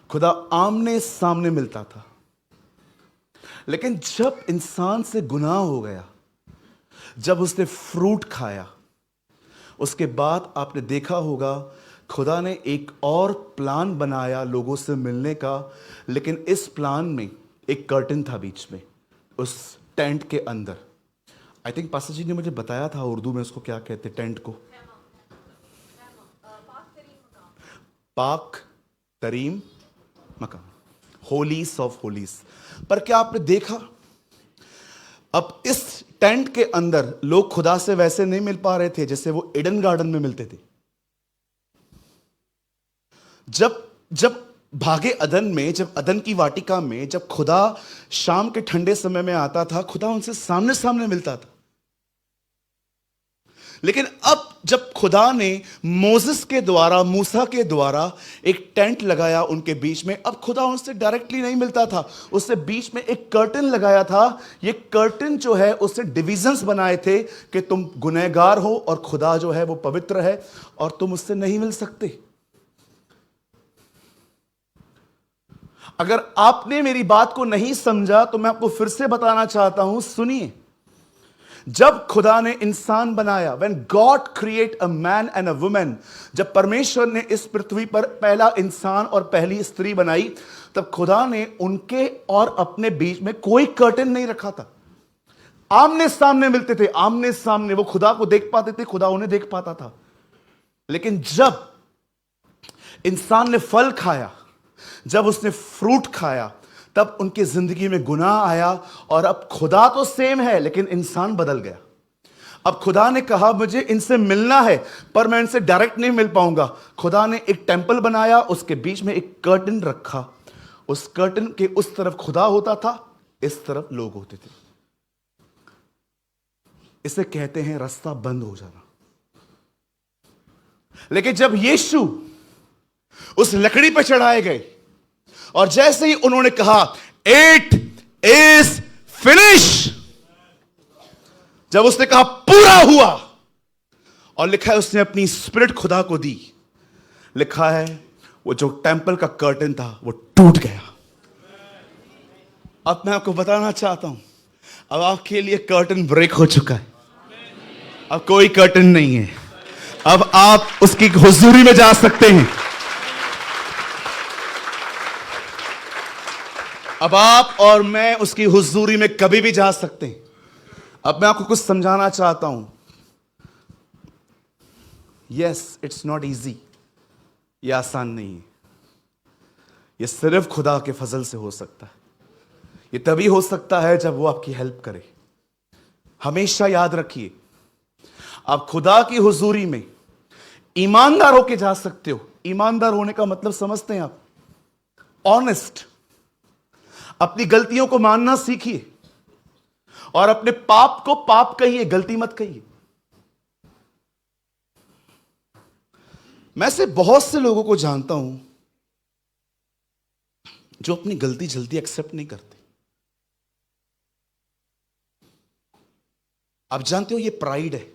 Speaker 2: खुदा आमने सामने मिलता था। लेकिन जब इंसान से गुनाह हो गया, जब उसने फ्रूट खाया, उसके बाद आपने देखा होगा खुदा ने एक और प्लान बनाया लोगों से मिलने का। लेकिन इस प्लान में एक कर्टन था बीच में, उस टेंट के अंदर। आई थिंक पास्टर जी ने मुझे बताया था उर्दू में उसको क्या कहते, टेंट को पाक तरीम मकान, होलीस ऑफ होलीस। पर क्या आपने देखा, अब इस टेंट के अंदर लोग खुदा से वैसे नहीं मिल पा रहे थे जैसे वो ईडन गार्डन में मिलते थे। जब जब भागे अदन में, जब अदन की वाटिका में, जब खुदा शाम के ठंडे समय में आता था, खुदा उनसे सामने सामने मिलता था। लेकिन अब जब खुदा ने मोसेस के द्वारा, मूसा के द्वारा एक टेंट लगाया उनके बीच में, अब खुदा उनसे डायरेक्टली नहीं मिलता था, उससे बीच में एक कर्टन लगाया था। ये कर्टन जो है उससे डिविजन्स बनाए थे कि तुम गुनहगार हो और खुदा जो है वो पवित्र है और तुम उससे नहीं मिल सकते। अगर आपने मेरी बात को नहीं समझा तो मैं आपको फिर से बताना चाहता हूं, सुनिए। जब खुदा ने इंसान बनाया, when God create a man and a woman, जब परमेश्वर ने इस पृथ्वी पर पहला इंसान और पहली स्त्री बनाई, तब खुदा ने उनके और अपने बीच में कोई कर्टन नहीं रखा था। आमने सामने मिलते थे, आमने सामने, वो खुदा को देख पाते थे, खुदा उन्हें देख पाता था। लेकिन जब इंसान ने फल खाया, जब उसने फ्रूट खाया, तब उनकी जिंदगी में गुनाह आया और अब खुदा तो सेम है लेकिन इंसान बदल गया। अब खुदा ने कहा मुझे इनसे मिलना है पर मैं इनसे डायरेक्ट नहीं मिल पाऊंगा। खुदा ने एक टेंपल बनाया, उसके बीच में एक कर्टन रखा। उस कर्टन के उस तरफ खुदा होता था, इस तरफ लोग होते थे। इसे कहते हैं रास्ता बंद हो जाना। लेकिन जब यीशु उस लकड़ी पर चढ़ाए गए और जैसे ही उन्होंने कहा इट इज फिनिश, जब उसने कहा पूरा हुआ, और लिखा है उसने अपनी स्पिरिट खुदा को दी, लिखा है वो जो टेंपल का कर्टन था वो टूट गया। अब मैं आपको बताना चाहता हूं, अब आपके लिए कर्टन ब्रेक हो चुका है। अब कोई कर्टन नहीं है, अब आप उसकी हुजूरी में जा सकते हैं। अब आप और मैं उसकी हुजूरी में कभी भी जा सकते हैं। अब मैं आपको कुछ समझाना चाहता हूं। यस, इट्स नॉट इजी, यह आसान नहीं है। यह सिर्फ खुदा के फजल से हो सकता है। यह तभी हो सकता है जब वो आपकी हेल्प करे। हमेशा याद रखिए, आप खुदा की हुजूरी में ईमानदार होके जा सकते हो। ईमानदार होने का मतलब समझते हैं आप? ऑनेस्ट। अपनी गलतियों को मानना सीखिए और अपने पाप को पाप कहिए, गलती मत कहिए। मैं से बहुत से लोगों को जानता हूं जो अपनी गलती जल्दी एक्सेप्ट नहीं करते। आप जानते हो ये प्राइड है,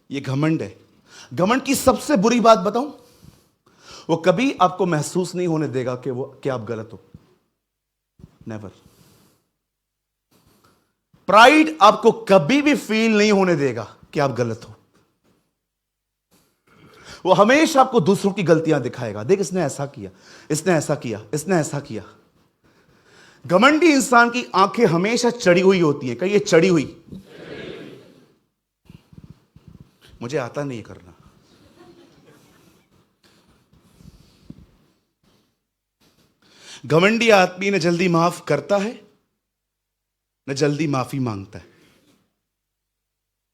Speaker 2: ये घमंड है। घमंड की सबसे बुरी बात बताऊं, वो कभी आपको महसूस नहीं होने देगा कि आप गलत हो। नेवर। प्राइड आपको कभी भी फील नहीं होने देगा कि आप गलत हो। वो हमेशा आपको दूसरों की गलतियां दिखाएगा। देख, इसने ऐसा किया, इसने ऐसा किया, इसने ऐसा किया। घमंडी इंसान की आंखें हमेशा चढ़ी हुई होती हैं। कहिए चढ़ी हुई। मुझे आता नहीं करना। घमंडी आदमी न जल्दी माफ करता है न जल्दी माफी मांगता है।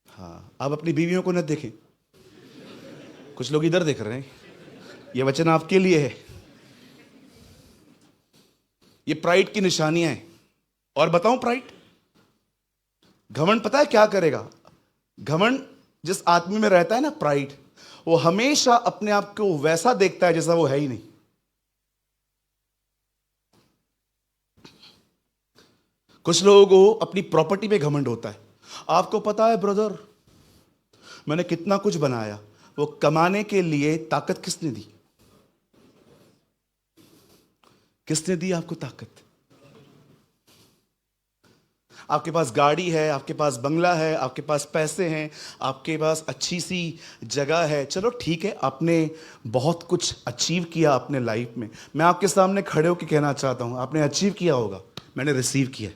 Speaker 2: हाँ, आप अपनी बीवियों को न देखें। कुछ लोग इधर देख रहे हैं, यह वचन आपके लिए है। ये प्राइड की निशानियां हैं। और बताऊं, प्राइड, घमंड पता है क्या करेगा? घमंड जिस आदमी में रहता है ना, प्राइड, वो हमेशा अपने आप को वैसा देखता है जैसा वो है ही नहीं। कुछ लोगों को अपनी प्रॉपर्टी पे घमंड होता है। आपको पता है ब्रदर, मैंने कितना कुछ बनाया। वो कमाने के लिए ताकत किसने दी? किसने दी आपको ताकत? आपके पास गाड़ी है, आपके पास बंगला है, आपके पास पैसे हैं, आपके पास अच्छी सी जगह है। चलो ठीक है, आपने बहुत कुछ अचीव किया अपने लाइफ में। मैं आपके सामने खड़े होकर कहना चाहता हूं, आपने अचीव किया होगा, मैंने रिसीव किया।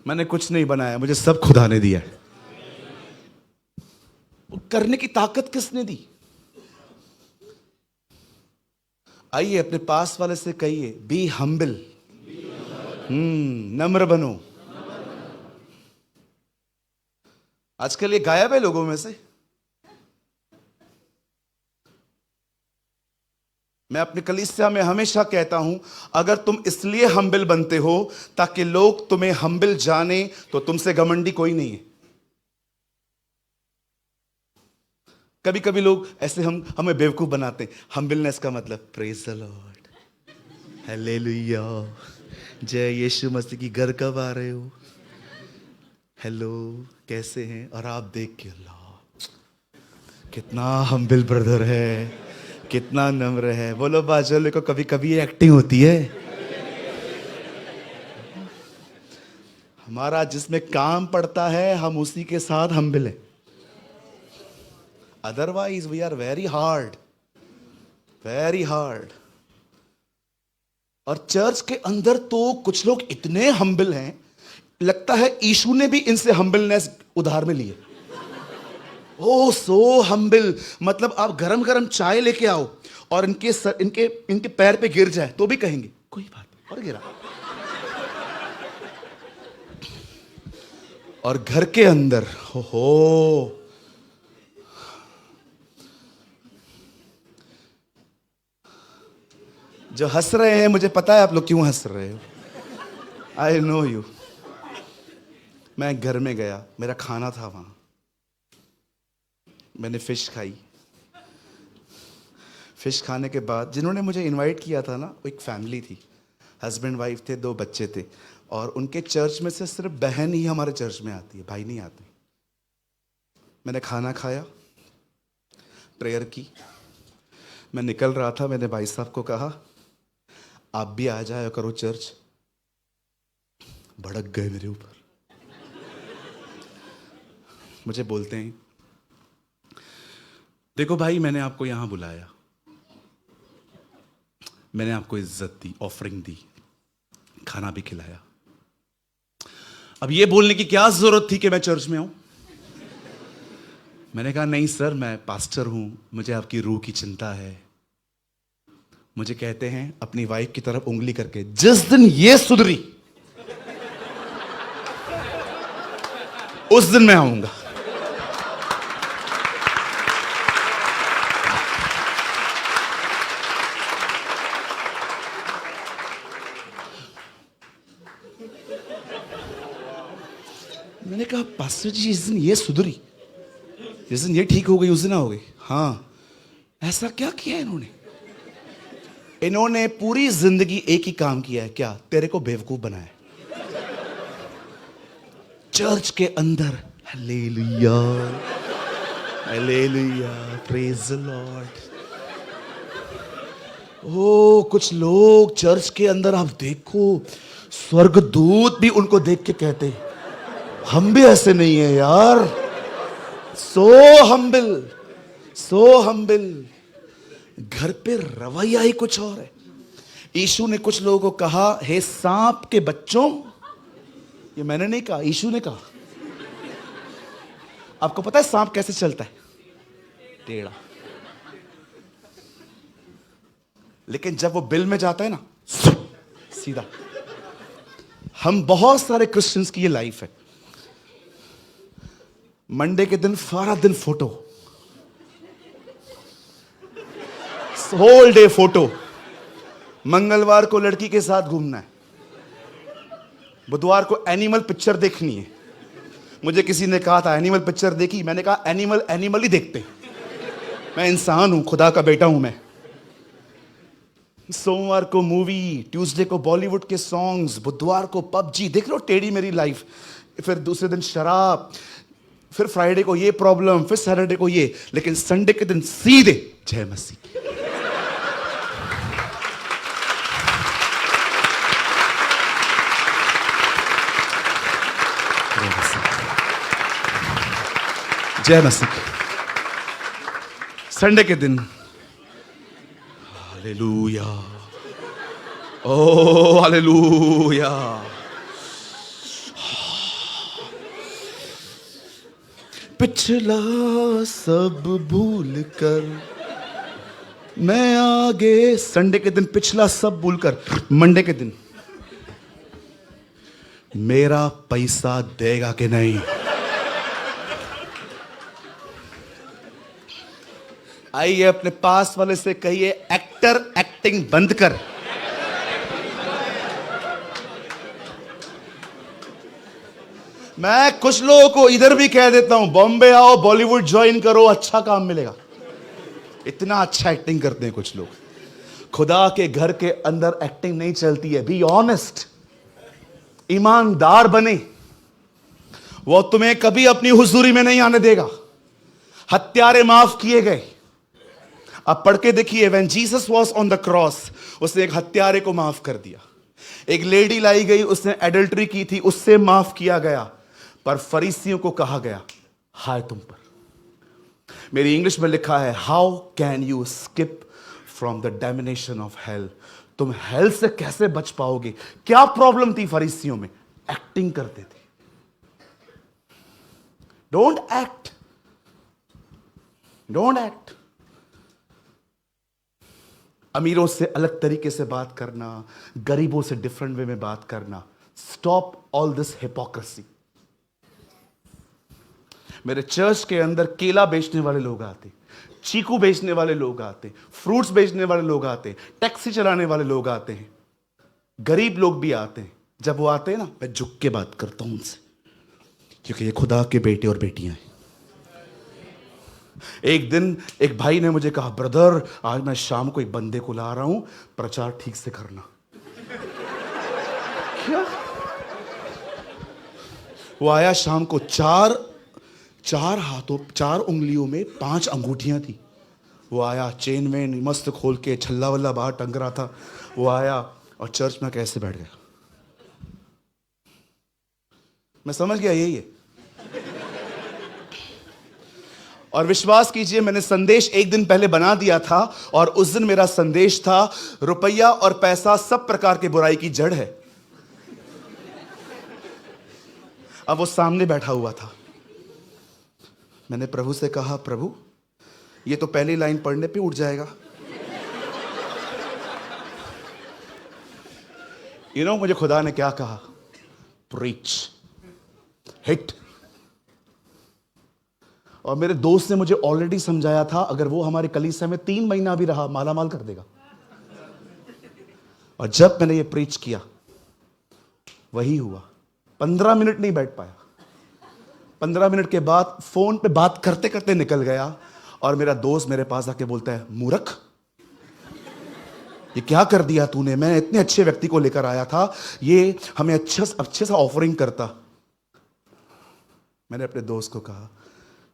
Speaker 2: मैंने कुछ नहीं बनाया, मुझे सब खुदा ने दिया है। वो करने की ताकत किसने दी? आइए अपने पास वाले से कहिए, बी हम्बल। नम्र बनो। आजकल ये गायब है लोगों में से। मैं अपनी कलीसिया में हमेशा कहता हूं, अगर तुम इसलिए हम्बल बनते हो ताकि लोग तुम्हें हम्बल जाने, तो तुमसे घमंडी कोई नहीं है। कभी कभी लोग ऐसे हमें बेवकूफ बनाते हैं। हम्बलनेस का मतलब प्रेज द लॉर्ड, हालेलुया, जय यीशु मसीह की। घर कब आ रहे हो? हेलो, कैसे हैं? और आप देख के, अल्लाह कितना हम्बल ब्रदर है, कितना नम्र है। बोलो बाजले को, कभी कभी एक्टिंग होती है। महाराज जिसमें काम पड़ता है हम उसी के साथ हम्बिल हैं, otherwise we are very hard, very hard. और चर्च के अंदर तो कुछ लोग इतने हम्बिल हैं, लगता है यीशु ने भी इनसे हम्बिलनेस उधार में लिए। ओ सो हम्बिल, मतलब आप गरम गरम चाय लेके आओ और इनके पैर पे गिर जाए तो भी कहेंगे कोई बात नहीं, और गिरा। और घर के अंदर हो जो हंस रहे हैं, मुझे पता है आप लोग क्यों हंस रहे हो। I know you. मैं घर में गया, मेरा खाना था वहां, मैंने फिश खाई। फिश खाने के बाद जिन्होंने मुझे इनवाइट किया था ना, वो एक फैमिली थी, हस्बैंड वाइफ थे, 2 बच्चे थे, और उनके चर्च में से सिर्फ बहन ही हमारे चर्च में आती है, भाई नहीं आते। मैंने खाना खाया, प्रेयर की, मैं निकल रहा था, मैंने भाई साहब को कहा आप भी आ जाया करो चर्च। भड़क गए मेरे ऊपर, मुझे बोलते हैं देखो भाई, मैंने आपको यहां बुलाया, मैंने आपको इज्जत दी, ऑफरिंग दी, खाना भी खिलाया, अब ये बोलने की क्या जरूरत थी कि मैं चर्च में आऊं। मैंने कहा नहीं सर, मैं पास्टर हूं, मुझे आपकी रूह की चिंता है। मुझे कहते हैं अपनी वाइफ की तरफ उंगली करके, जिस दिन ये सुधरी उस दिन मैं आऊंगा। मैंने कहा पास्टर जी जिस दिन ये सुधरी, जिस दिन ये ठीक हो गई उस दिन आओगे। हाँ, ऐसा क्या किया इन्होंने? इन्होंने पूरी जिंदगी एक ही काम किया है, क्या? तेरे को बेवकूफ बनाया। चर्च के अंदर hallelujah, hallelujah, praise the Lord. ओ कुछ लोग चर्च के अंदर आप देखो, स्वर्गदूत भी उनको देख के कहते हैं हम भी ऐसे नहीं है यार। सो हम्बिल, सो हम्बिल। घर पे रवैया ही कुछ और है। यीशु ने कुछ लोगों को कहा, हे सांप के बच्चों, ये मैंने नहीं कहा, यीशु ने कहा। आपको पता है सांप कैसे चलता है? टेढ़ा। लेकिन जब वो बिल में जाता है ना, सीधा। हम बहुत सारे क्रिश्चियंस की ये लाइफ है। मंडे के दिन सारा दिन फोटो, होल डे फोटो। मंगलवार को लड़की के साथ घूमना है, बुधवार को एनिमल पिक्चर देखनी है। मुझे किसी ने कहा था एनिमल पिक्चर देखी, मैंने कहा एनिमल एनिमल ही देखते हैं, मैं इंसान हूं, खुदा का बेटा हूं मैं। सोमवार को मूवी, ट्यूसडे को बॉलीवुड के सॉन्ग्स, बुधवार को पबजी। देख लो टेढ़ी मेरी लाइफ। फिर दूसरे दिन शराब, फिर फ्राइडे को ये प्रॉब्लम, फिर सैटरडे को ये, लेकिन संडे के दिन सीधे जय मसीह। जय मसीह। संडे के दिन हालेलुया, ओ हालेलुया। पिछला सब भूल कर मैं आगे, संडे के दिन पिछला सब भूल कर मंडे के दिन मेरा पैसा देगा कि नहीं। आइए अपने पास वाले से कहिए, एक्टर एक्टिंग बंद कर। मैं कुछ लोगों को इधर भी कह देता हूं, बॉम्बे आओ, बॉलीवुड ज्वाइन करो, अच्छा काम मिलेगा। इतना अच्छा एक्टिंग करते हैं कुछ लोग। खुदा के घर के अंदर एक्टिंग नहीं चलती है। बी ऑनेस्ट, ईमानदार बने, वो तुम्हें कभी अपनी हुजूरी में नहीं आने देगा। हत्यारे माफ किए गए। आप पढ़ के देखिए, when Jesus was on the cross, उसने एक हत्यारे को माफ कर दिया। एक लेडी लाई गई, उसने एडल्ट्री की थी, उससे माफ किया गया, पर फरीसियों को कहा गया हाय तुम पर। मेरी इंग्लिश में लिखा है, how can you skip from the domination of hell. तुम हेल से कैसे बच पाओगे? क्या प्रॉब्लम थी फरीसियों में? एक्टिंग करते थे। Don't act, don't act. अमीरों से अलग तरीके से बात करना, गरीबों से डिफरेंट वे में बात करना। Stop all this hypocrisy. मेरे चर्च के अंदर केला बेचने वाले लोग आते, चीकू बेचने वाले लोग आते, फ्रूट्स बेचने वाले लोग आते, टैक्सी चलाने वाले लोग आते हैं, गरीब लोग भी आते हैं। जब वो आते हैं ना, मैं झुक के बात करता हूं उनसे, क्योंकि ये खुदा के बेटे और बेटियां हैं। एक दिन एक भाई ने मुझे कहा, ब्रदर आज मैं शाम को एक बंदे को ला रहा हूं, प्रचार ठीक से करना। क्या? वो आया शाम को, चार हाथों, 4 उंगलियों में 5 अंगूठियां थी। वो आया, चेन वेन मस्त खोल के, छल्ला वल्ला बाहर टंग रहा था। वो आया और चर्च में कैसे बैठ गया। मैं समझ गया यही है। और विश्वास कीजिए, मैंने संदेश एक दिन पहले बना दिया था, और उस दिन मेरा संदेश था, रुपया और पैसा सब प्रकार की बुराई की जड़ है। अब वो सामने बैठा हुआ था। मैंने प्रभु से कहा, प्रभु ये तो पहली लाइन पढ़ने पे उठ जाएगा। मुझे खुदा ने क्या कहा? Preach, hit. और मेरे दोस्त ने मुझे ऑलरेडी समझाया था, अगर वो हमारे कलीसिया में 3 महीना भी रहा, माला माल कर देगा। और जब मैंने ये प्रीच किया, वही हुआ। 15 मिनट नहीं बैठ पाया। 15 मिनट के बाद फोन पे बात करते करते निकल गया, और मेरा दोस्त मेरे पास आके बोलता है, मूर्ख ये क्या कर दिया तूने? मैं इतने अच्छे व्यक्ति को लेकर आया था, ये हमें अच्छे सा ऑफरिंग करता। मैंने अपने दोस्त को कहा,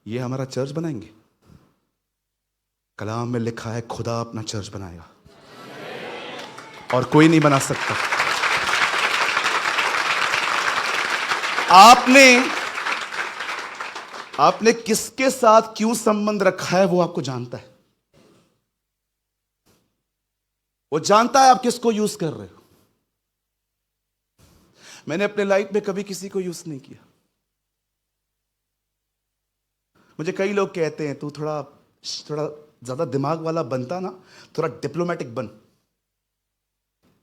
Speaker 2: ये हमारा चर्च बनाएंगे? कलाम में लिखा है, खुदा अपना चर्च बनाएगा और कोई नहीं बना सकता। आपने किसके साथ क्यों संबंध रखा है, वो आपको जानता है। वो जानता है आप किसको यूज कर रहे हो। मैंने अपने लाइफ में कभी किसी को यूज नहीं किया। मुझे कई लोग कहते हैं, तू थोड़ा ज्यादा दिमाग वाला बनता ना, थोड़ा डिप्लोमेटिक बन।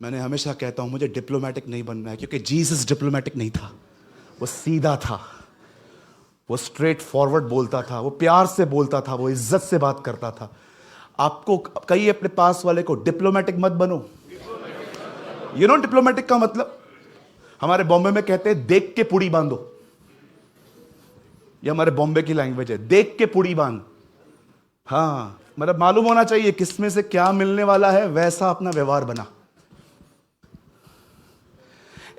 Speaker 2: मैंने हमेशा कहता हूं, मुझे डिप्लोमेटिक नहीं बनना है, क्योंकि जीसस डिप्लोमेटिक नहीं था। वो सीधा था, वो स्ट्रेट फॉरवर्ड बोलता था, वो प्यार से बोलता था, वो इज्जत से बात करता था। आपको कहिए अपने पास वाले को, डिप्लोमेटिक मत बनो। डिप्लोमेटिक का मतलब, हमारे बॉम्बे में कहते हैं, देख के पुड़ी बांधो। ये हमारे बॉम्बे की लैंग्वेज है, देख के पुड़ी बांध। हाँ, मतलब मालूम होना चाहिए किसमें से क्या मिलने वाला है, वैसा अपना व्यवहार बना।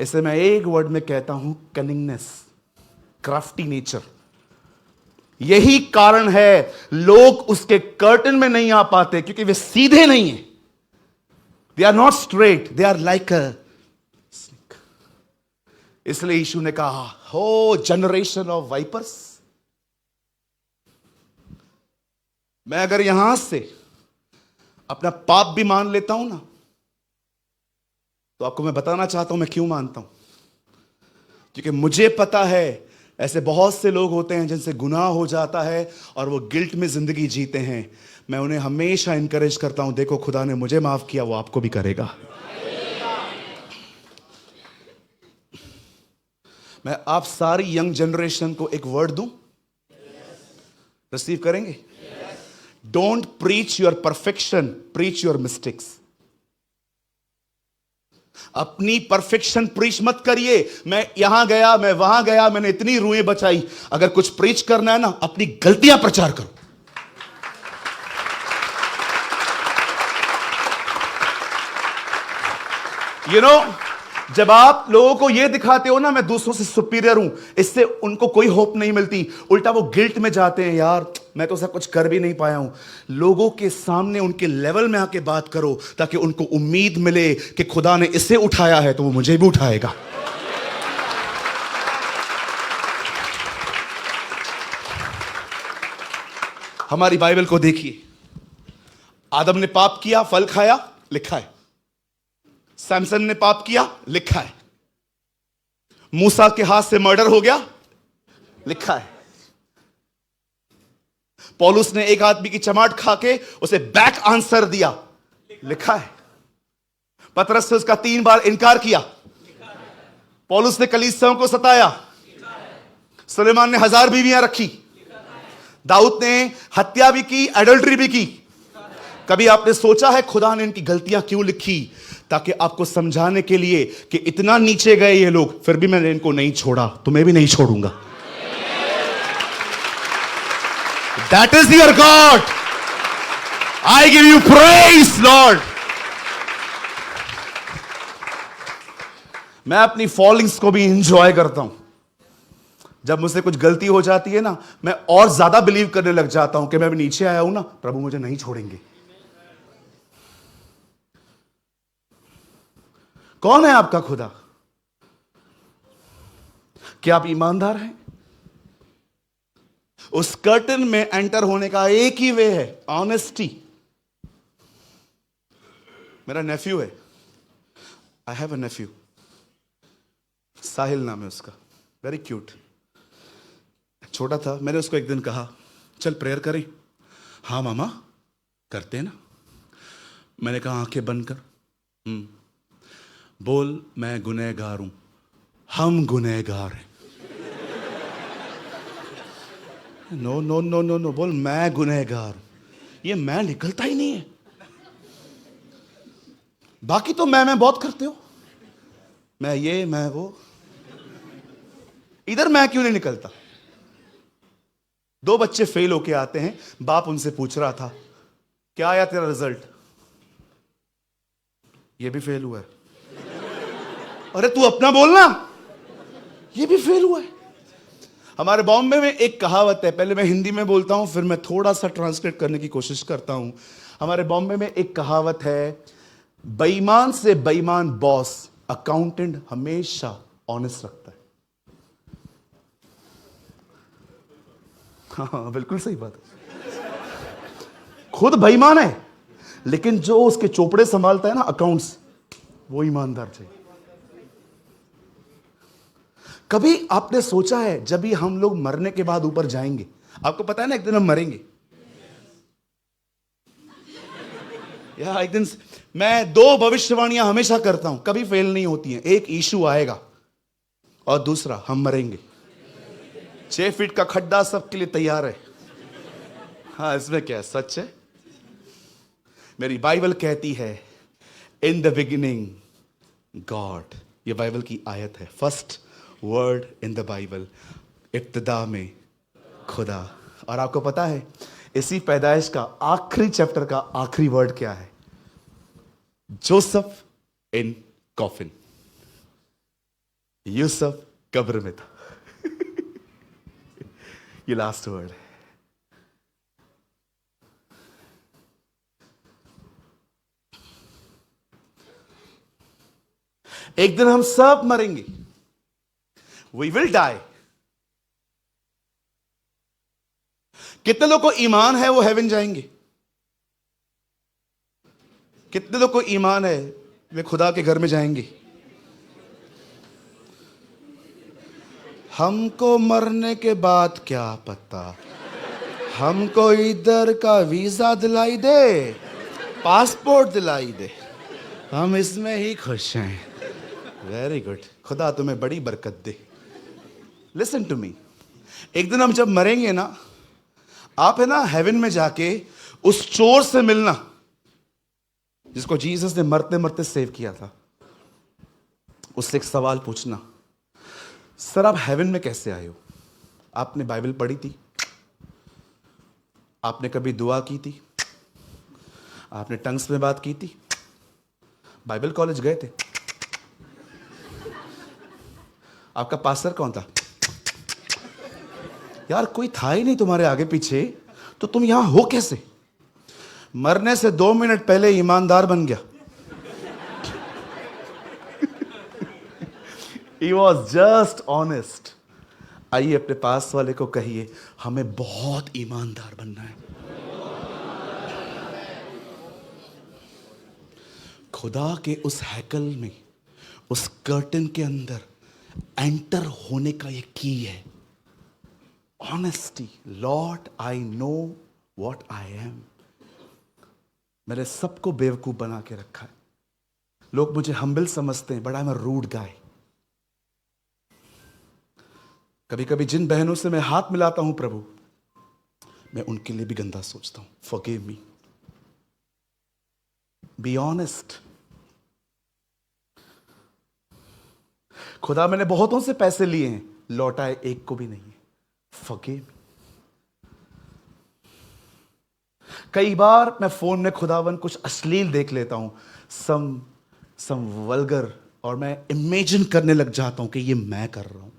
Speaker 2: इसे मैं एक वर्ड में कहता हूं, कनिंगनेस, क्राफ्टी नेचर। यही कारण है लोग उसके कर्टन में नहीं आ पाते, क्योंकि वे सीधे नहीं हैं। They are not straight, they are like a snake. इसलिए यीशु ने कहा, हो जनरेशन ऑफ वाइपर्स। मैं अगर यहां से अपना पाप भी मान लेता हूं ना, तो आपको मैं बताना चाहता हूं मैं क्यों मानता हूं। क्योंकि मुझे पता है, ऐसे बहुत से लोग होते हैं जिनसे गुनाह हो जाता है और वो गिल्ट में जिंदगी जीते हैं। मैं उन्हें हमेशा इंकरेज करता हूं, देखो खुदा ने मुझे माफ किया, वो आपको भी करेगा। मैं आप सारी यंग जनरेशन को एक वर्ड दूं, रिसीव करेंगे? Don't preach your perfection, preach your mistakes. अपनी परफेक्शन प्रीच मत करिए। मैं यहां गया, मैं वहां गया, मैंने इतनी रूहें बचाई। अगर कुछ प्रीच करना है ना, अपनी गलतियां प्रचार करो। जब आप लोगों को यह दिखाते हो ना, मैं दूसरों से सुपीरियर हूं, इससे उनको कोई होप नहीं मिलती। उल्टा वो गिल्ट में जाते हैं, यार मैं तो सब कुछ कर भी नहीं पाया हूं। लोगों के सामने उनके लेवल में आके बात करो ताकि उनको उम्मीद मिले कि खुदा ने इसे उठाया है तो वो मुझे भी उठाएगा। हमारी बाइबल को देखिए, आदम ने पाप किया, फल खाया, लिखा है। सैमसन ने पाप किया, लिखा है। मूसा के हाथ से मर्डर हो गया, लिखा है। पौलुस ने एक आदमी की चमाट खा के उसे बैक आंसर दिया, लिखा है। पतरस से उसका 3 बार इनकार किया। पौलुस ने कलीसियाओं को सताया। सुलेमान ने 1000 बीवियां रखी। दाऊद ने हत्या भी की, एडल्ट्री भी की। कभी आपने सोचा है खुदा ने इनकी गलतियां क्यों लिखी? ताकि आपको समझाने के लिए कि इतना नीचे गए ये लोग, फिर भी मैंने इनको नहीं छोड़ा, तुम्हें भी नहीं छोड़ूंगा। That is your God. I give you praise, Lord. मैं अपनी फॉलिंग्स को भी इंजॉय करता हूं। जब मुझसे कुछ गलती हो जाती है ना, मैं और ज्यादा बिलीव करने लग जाता हूं कि मैं भी नीचे आया हूं ना, प्रभु मुझे नहीं छोड़ेंगे। कौन है आपका खुदा? क्या आप ईमानदार हैं? उस कर्टन में एंटर होने का एक ही वे है, ऑनेस्टी। मेरा नेफ्यू है, आई हैव अ नेफ्यू, साहिल नाम है उसका, वेरी क्यूट। छोटा था, मैंने उसको एक दिन कहा चल प्रेयर करें। हाँ मामा करते हैं ना। मैंने कहा आंखें बंद कर। बोल मैं गुनहगार हूं। हम गुनहगार हैं। No no no no no, बोल मैं गुनहगार हूं। ये मैं निकलता ही नहीं है। बाकी तो मैं बहुत करते हो, मैं ये मैं वो, इधर मैं क्यों नहीं निकलता? 2 बच्चे फेल होके आते हैं, बाप उनसे पूछ रहा था क्या आया तेरा रिजल्ट? ये भी फेल हुआ है। अरे तू अपना बोलना, ये भी फेल हुआ है। हमारे बॉम्बे में एक कहावत है, पहले मैं हिंदी में बोलता हूं फिर मैं थोड़ा सा ट्रांसलेट करने की कोशिश करता हूं। हमारे बॉम्बे में एक कहावत है, बेईमान से बेईमान बॉस अकाउंटेंट हमेशा ऑनेस्ट रखता है। हाँ बिल्कुल सही बात है। खुद बेईमान है लेकिन जो उसके चोपड़े संभालता है ना अकाउंट्स, वो ईमानदार चाहिए। कभी आपने सोचा है जब भी हम लोग मरने के बाद ऊपर जाएंगे, आपको पता है ना एक दिन हम मरेंगे। या एक दिन, मैं 2 भविष्यवाणियां हमेशा करता हूं, कभी फेल नहीं होती हैं। एक यीशु आएगा और दूसरा हम मरेंगे। 6 फीट का खड्डा सबके लिए तैयार है। हाँ इसमें क्या है, सच है। मेरी बाइबल कहती है इन द बिगिनिंग गॉड, ये बाइबल की आयत है, first word in the Bible, इब्तिदा में खुदा। और आपको पता है इसी पैदाइश का आखिरी चैप्टर का आखिरी वर्ड क्या है? जोसेफ इन कॉफिन, यूसुफ कब्र में था। ये लास्ट वर्ड है। एक दिन हम सब मरेंगे, वी विल डाई। कितने लोग को ईमान है वो हेवन जाएंगे? कितने लोग को ईमान है वे खुदा के घर में जाएंगे? हमको मरने के बाद क्या पता, हमको इधर का वीजा दिलाई दे, पासपोर्ट दिलाई दे, हम इसमें ही खुश हैं। वेरी गुड, खुदा तुम्हें बड़ी बरकत दे। लिसन टू मी, एक दिन हम जब मरेंगे ना, आप है ना हेवन में जाके उस चोर से मिलना जिसको जीसस ने मरते मरते सेव किया था। उससे एक सवाल पूछना, सर आप हेवन में कैसे आए हो? आपने बाइबल पढ़ी थी? आपने कभी दुआ की थी? आपने टंग्स में बात की थी? बाइबल कॉलेज गए थे? आपका पास्टर कौन था? यार कोई था ही नहीं तुम्हारे आगे पीछे, तो तुम यहां हो कैसे? मरने से 2 मिनट पहले ईमानदार बन गया। He was just honest. आइए अपने पास वाले को कहिए, हमें बहुत ईमानदार बनना है। खुदा के उस हैकल में, उस कर्टन के अंदर एंटर होने का ये की है honesty. Lord, I know what I am. मैंने सबको बेवकूफ बना के रखा है। लोग मुझे हम्बल समझते हैं, but I am a rude guy. कभी कभी जिन बहनों से मैं हाथ मिलाता हूं प्रभु, मैं उनके लिए भी गंदा सोचता हूं। Forgive me. Be honest. खुदा, मैंने बहुतों से पैसे लिए हैं, लौटाए एक को भी नहीं है। Forgive me. कई बार मैं फोन में खुदावन कुछ अश्लील देख लेता हूं, सम वल्गर, और मैं इमेजिन करने लग जाता हूं कि ये मैं कर रहा हूं।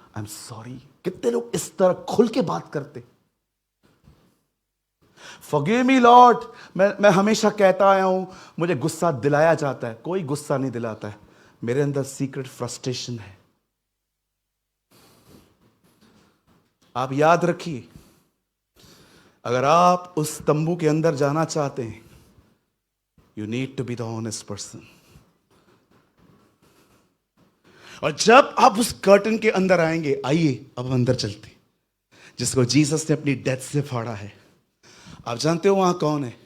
Speaker 2: I am sorry. कितने लोग इस तरह खुल के बात करते। Forgive me Lord. मैं हमेशा कहता आया हूं, मुझे गुस्सा दिलाया जाता है, कोई गुस्सा नहीं दिलाता है। मेरे अंदर सीक्रेट फ्रस्ट्रेशन है। आप याद रखिए, अगर आप उस तंबू के अंदर जाना चाहते हैं, you need to be the honest person. और जब आप उस कर्टन के अंदर आएंगे, आइए अब हम अंदर चलते, जिसको जीसस ने अपनी डेथ से फाड़ा है। आप जानते हो वहां कौन है?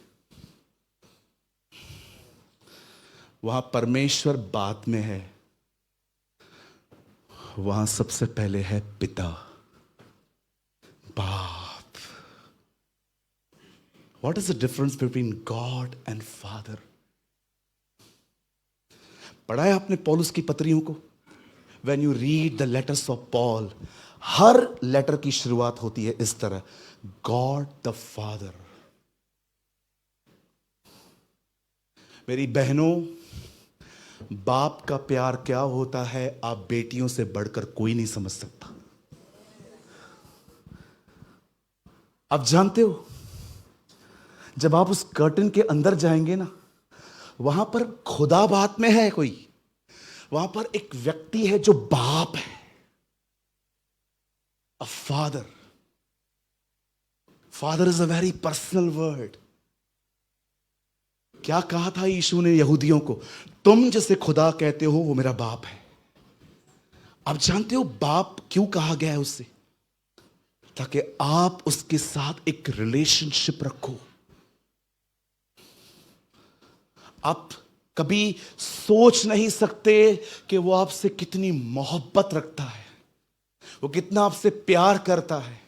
Speaker 2: वहां परमेश्वर बाद में है, वहां सबसे पहले है पिता, बाप। What is the difference between God and Father? पढ़ा है आपने पौलुस की पत्रियों को? When you read the letters of Paul, हर लेटर की शुरुआत होती है इस तरह, God the Father। मेरी बहनों, बाप का प्यार क्या होता है, आप बेटियों से बढ़कर कोई नहीं समझ सकता। आप जानते हो, जब आप उस कर्टन के अंदर जाएंगे ना, वहां पर खुदा बात में है कोई, वहां पर एक व्यक्ति है जो बाप है, a father. Father is a very personal word. क्या कहा था यीशु ने यहूदियों को? तुम जैसे खुदा कहते हो, वो मेरा बाप है। आप जानते हो बाप क्यों कहा गया है उससे? ताकि आप उसके साथ एक रिलेशनशिप रखो। आप कभी सोच नहीं सकते कि वो आपसे कितनी मोहब्बत रखता है, वो कितना आपसे प्यार करता है।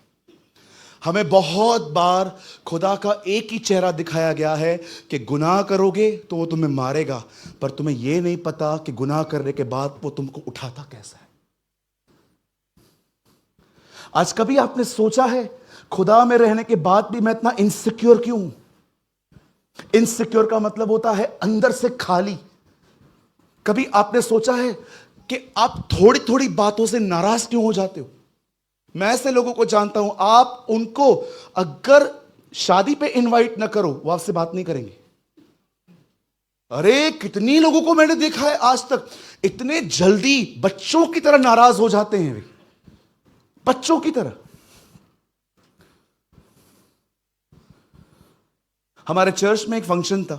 Speaker 2: हमें बहुत बार खुदा का एक ही चेहरा दिखाया गया है कि गुनाह करोगे तो वो तुम्हें मारेगा, पर तुम्हें यह नहीं पता कि गुनाह करने के बाद वो तुमको उठाता कैसा है। आज कभी आपने सोचा है खुदा में रहने के बाद भी मैं इतना इनसिक्योर क्यों हूं? इनसिक्योर का मतलब होता है अंदर से खाली। कभी आपने सोचा है कि आप थोड़ी थोड़ी बातों से नाराज क्यों हो जाते हो? मैं ऐसे लोगों को जानता हूं, आप उनको अगर शादी पे इनवाइट ना करो, वो आपसे बात नहीं करेंगे। अरे कितनी लोगों को मैंने देखा है आज तक, इतने जल्दी बच्चों की तरह नाराज हो जाते हैं, वे बच्चों की तरह। हमारे चर्च में एक फंक्शन था,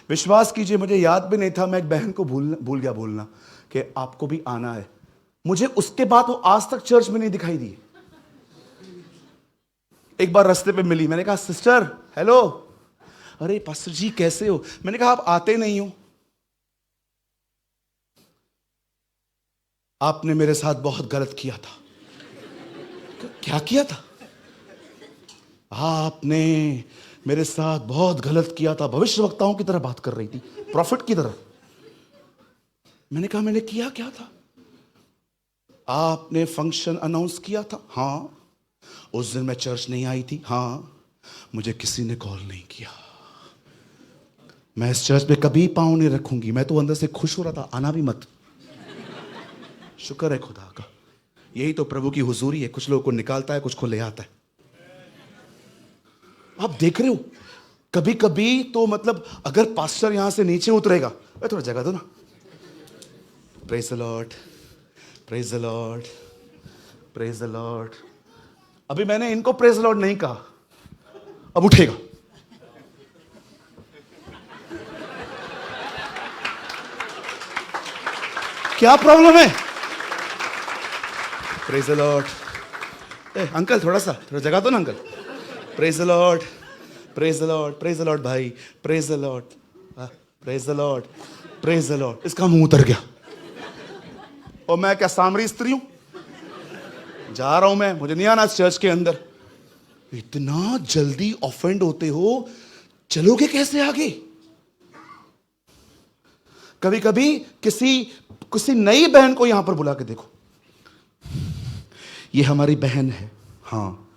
Speaker 2: विश्वास कीजिए मुझे याद भी नहीं था, मैं एक बहन को भूल गया बोलना कि आपको भी आना है। मुझे उसके बाद वो आज तक चर्च में नहीं दिखाई दी। एक बार रास्ते पे मिली, मैंने कहा सिस्टर हेलो। अरे पास्टर जी कैसे हो? मैंने कहा आप आते नहीं हो। आपने मेरे साथ बहुत गलत किया था। क्या किया था? आपने मेरे साथ बहुत गलत किया था। भविष्यवक्ताओं की तरह बात कर रही थी, प्रॉफिट की तरह। मैंने कहा मैंने किया क्या था? आपने फंक्शन अनाउंस किया था। हाँ। उस दिन मैं चर्च नहीं आई थी। हाँ। मुझे किसी ने कॉल नहीं किया। मैं इस चर्च में कभी पांव नहीं रखूंगी। मैं तो अंदर से खुश हो रहा था, आना भी मत। शुक्र है खुदा का, यही तो प्रभु की हुजूरी है। कुछ लोगों को निकालता है, कुछ को ले आता है। आप देख रहे हो, कभी कभी तो मतलब अगर पास्टर यहां से नीचे उतरेगा, थोड़ा जगह दो ना। Praise the Lord, praise the Lord, praise the Lord. अभी मैंने इनको प्रेज द लॉर्ड नहीं कहा, अब उठेगा। क्या प्रॉब्लम है? Praise the Lord. अंकल थोड़ा जगह दो ना uncle. Praise the Lord, praise the Lord, praise the Lord भाई, praise the Lord, praise the Lord, praise the Lord. इसका मुंह उतर गया। और मैं क्या सामरी स्त्री हूं? जा रहा हूं मैं, मुझे नहीं आना चर्च के अंदर। इतना जल्दी ऑफेंड होते हो, चलोगे कैसे आगे? कभी कभी किसी नई बहन को यहां पर बुला के देखो, ये हमारी बहन है, हाँ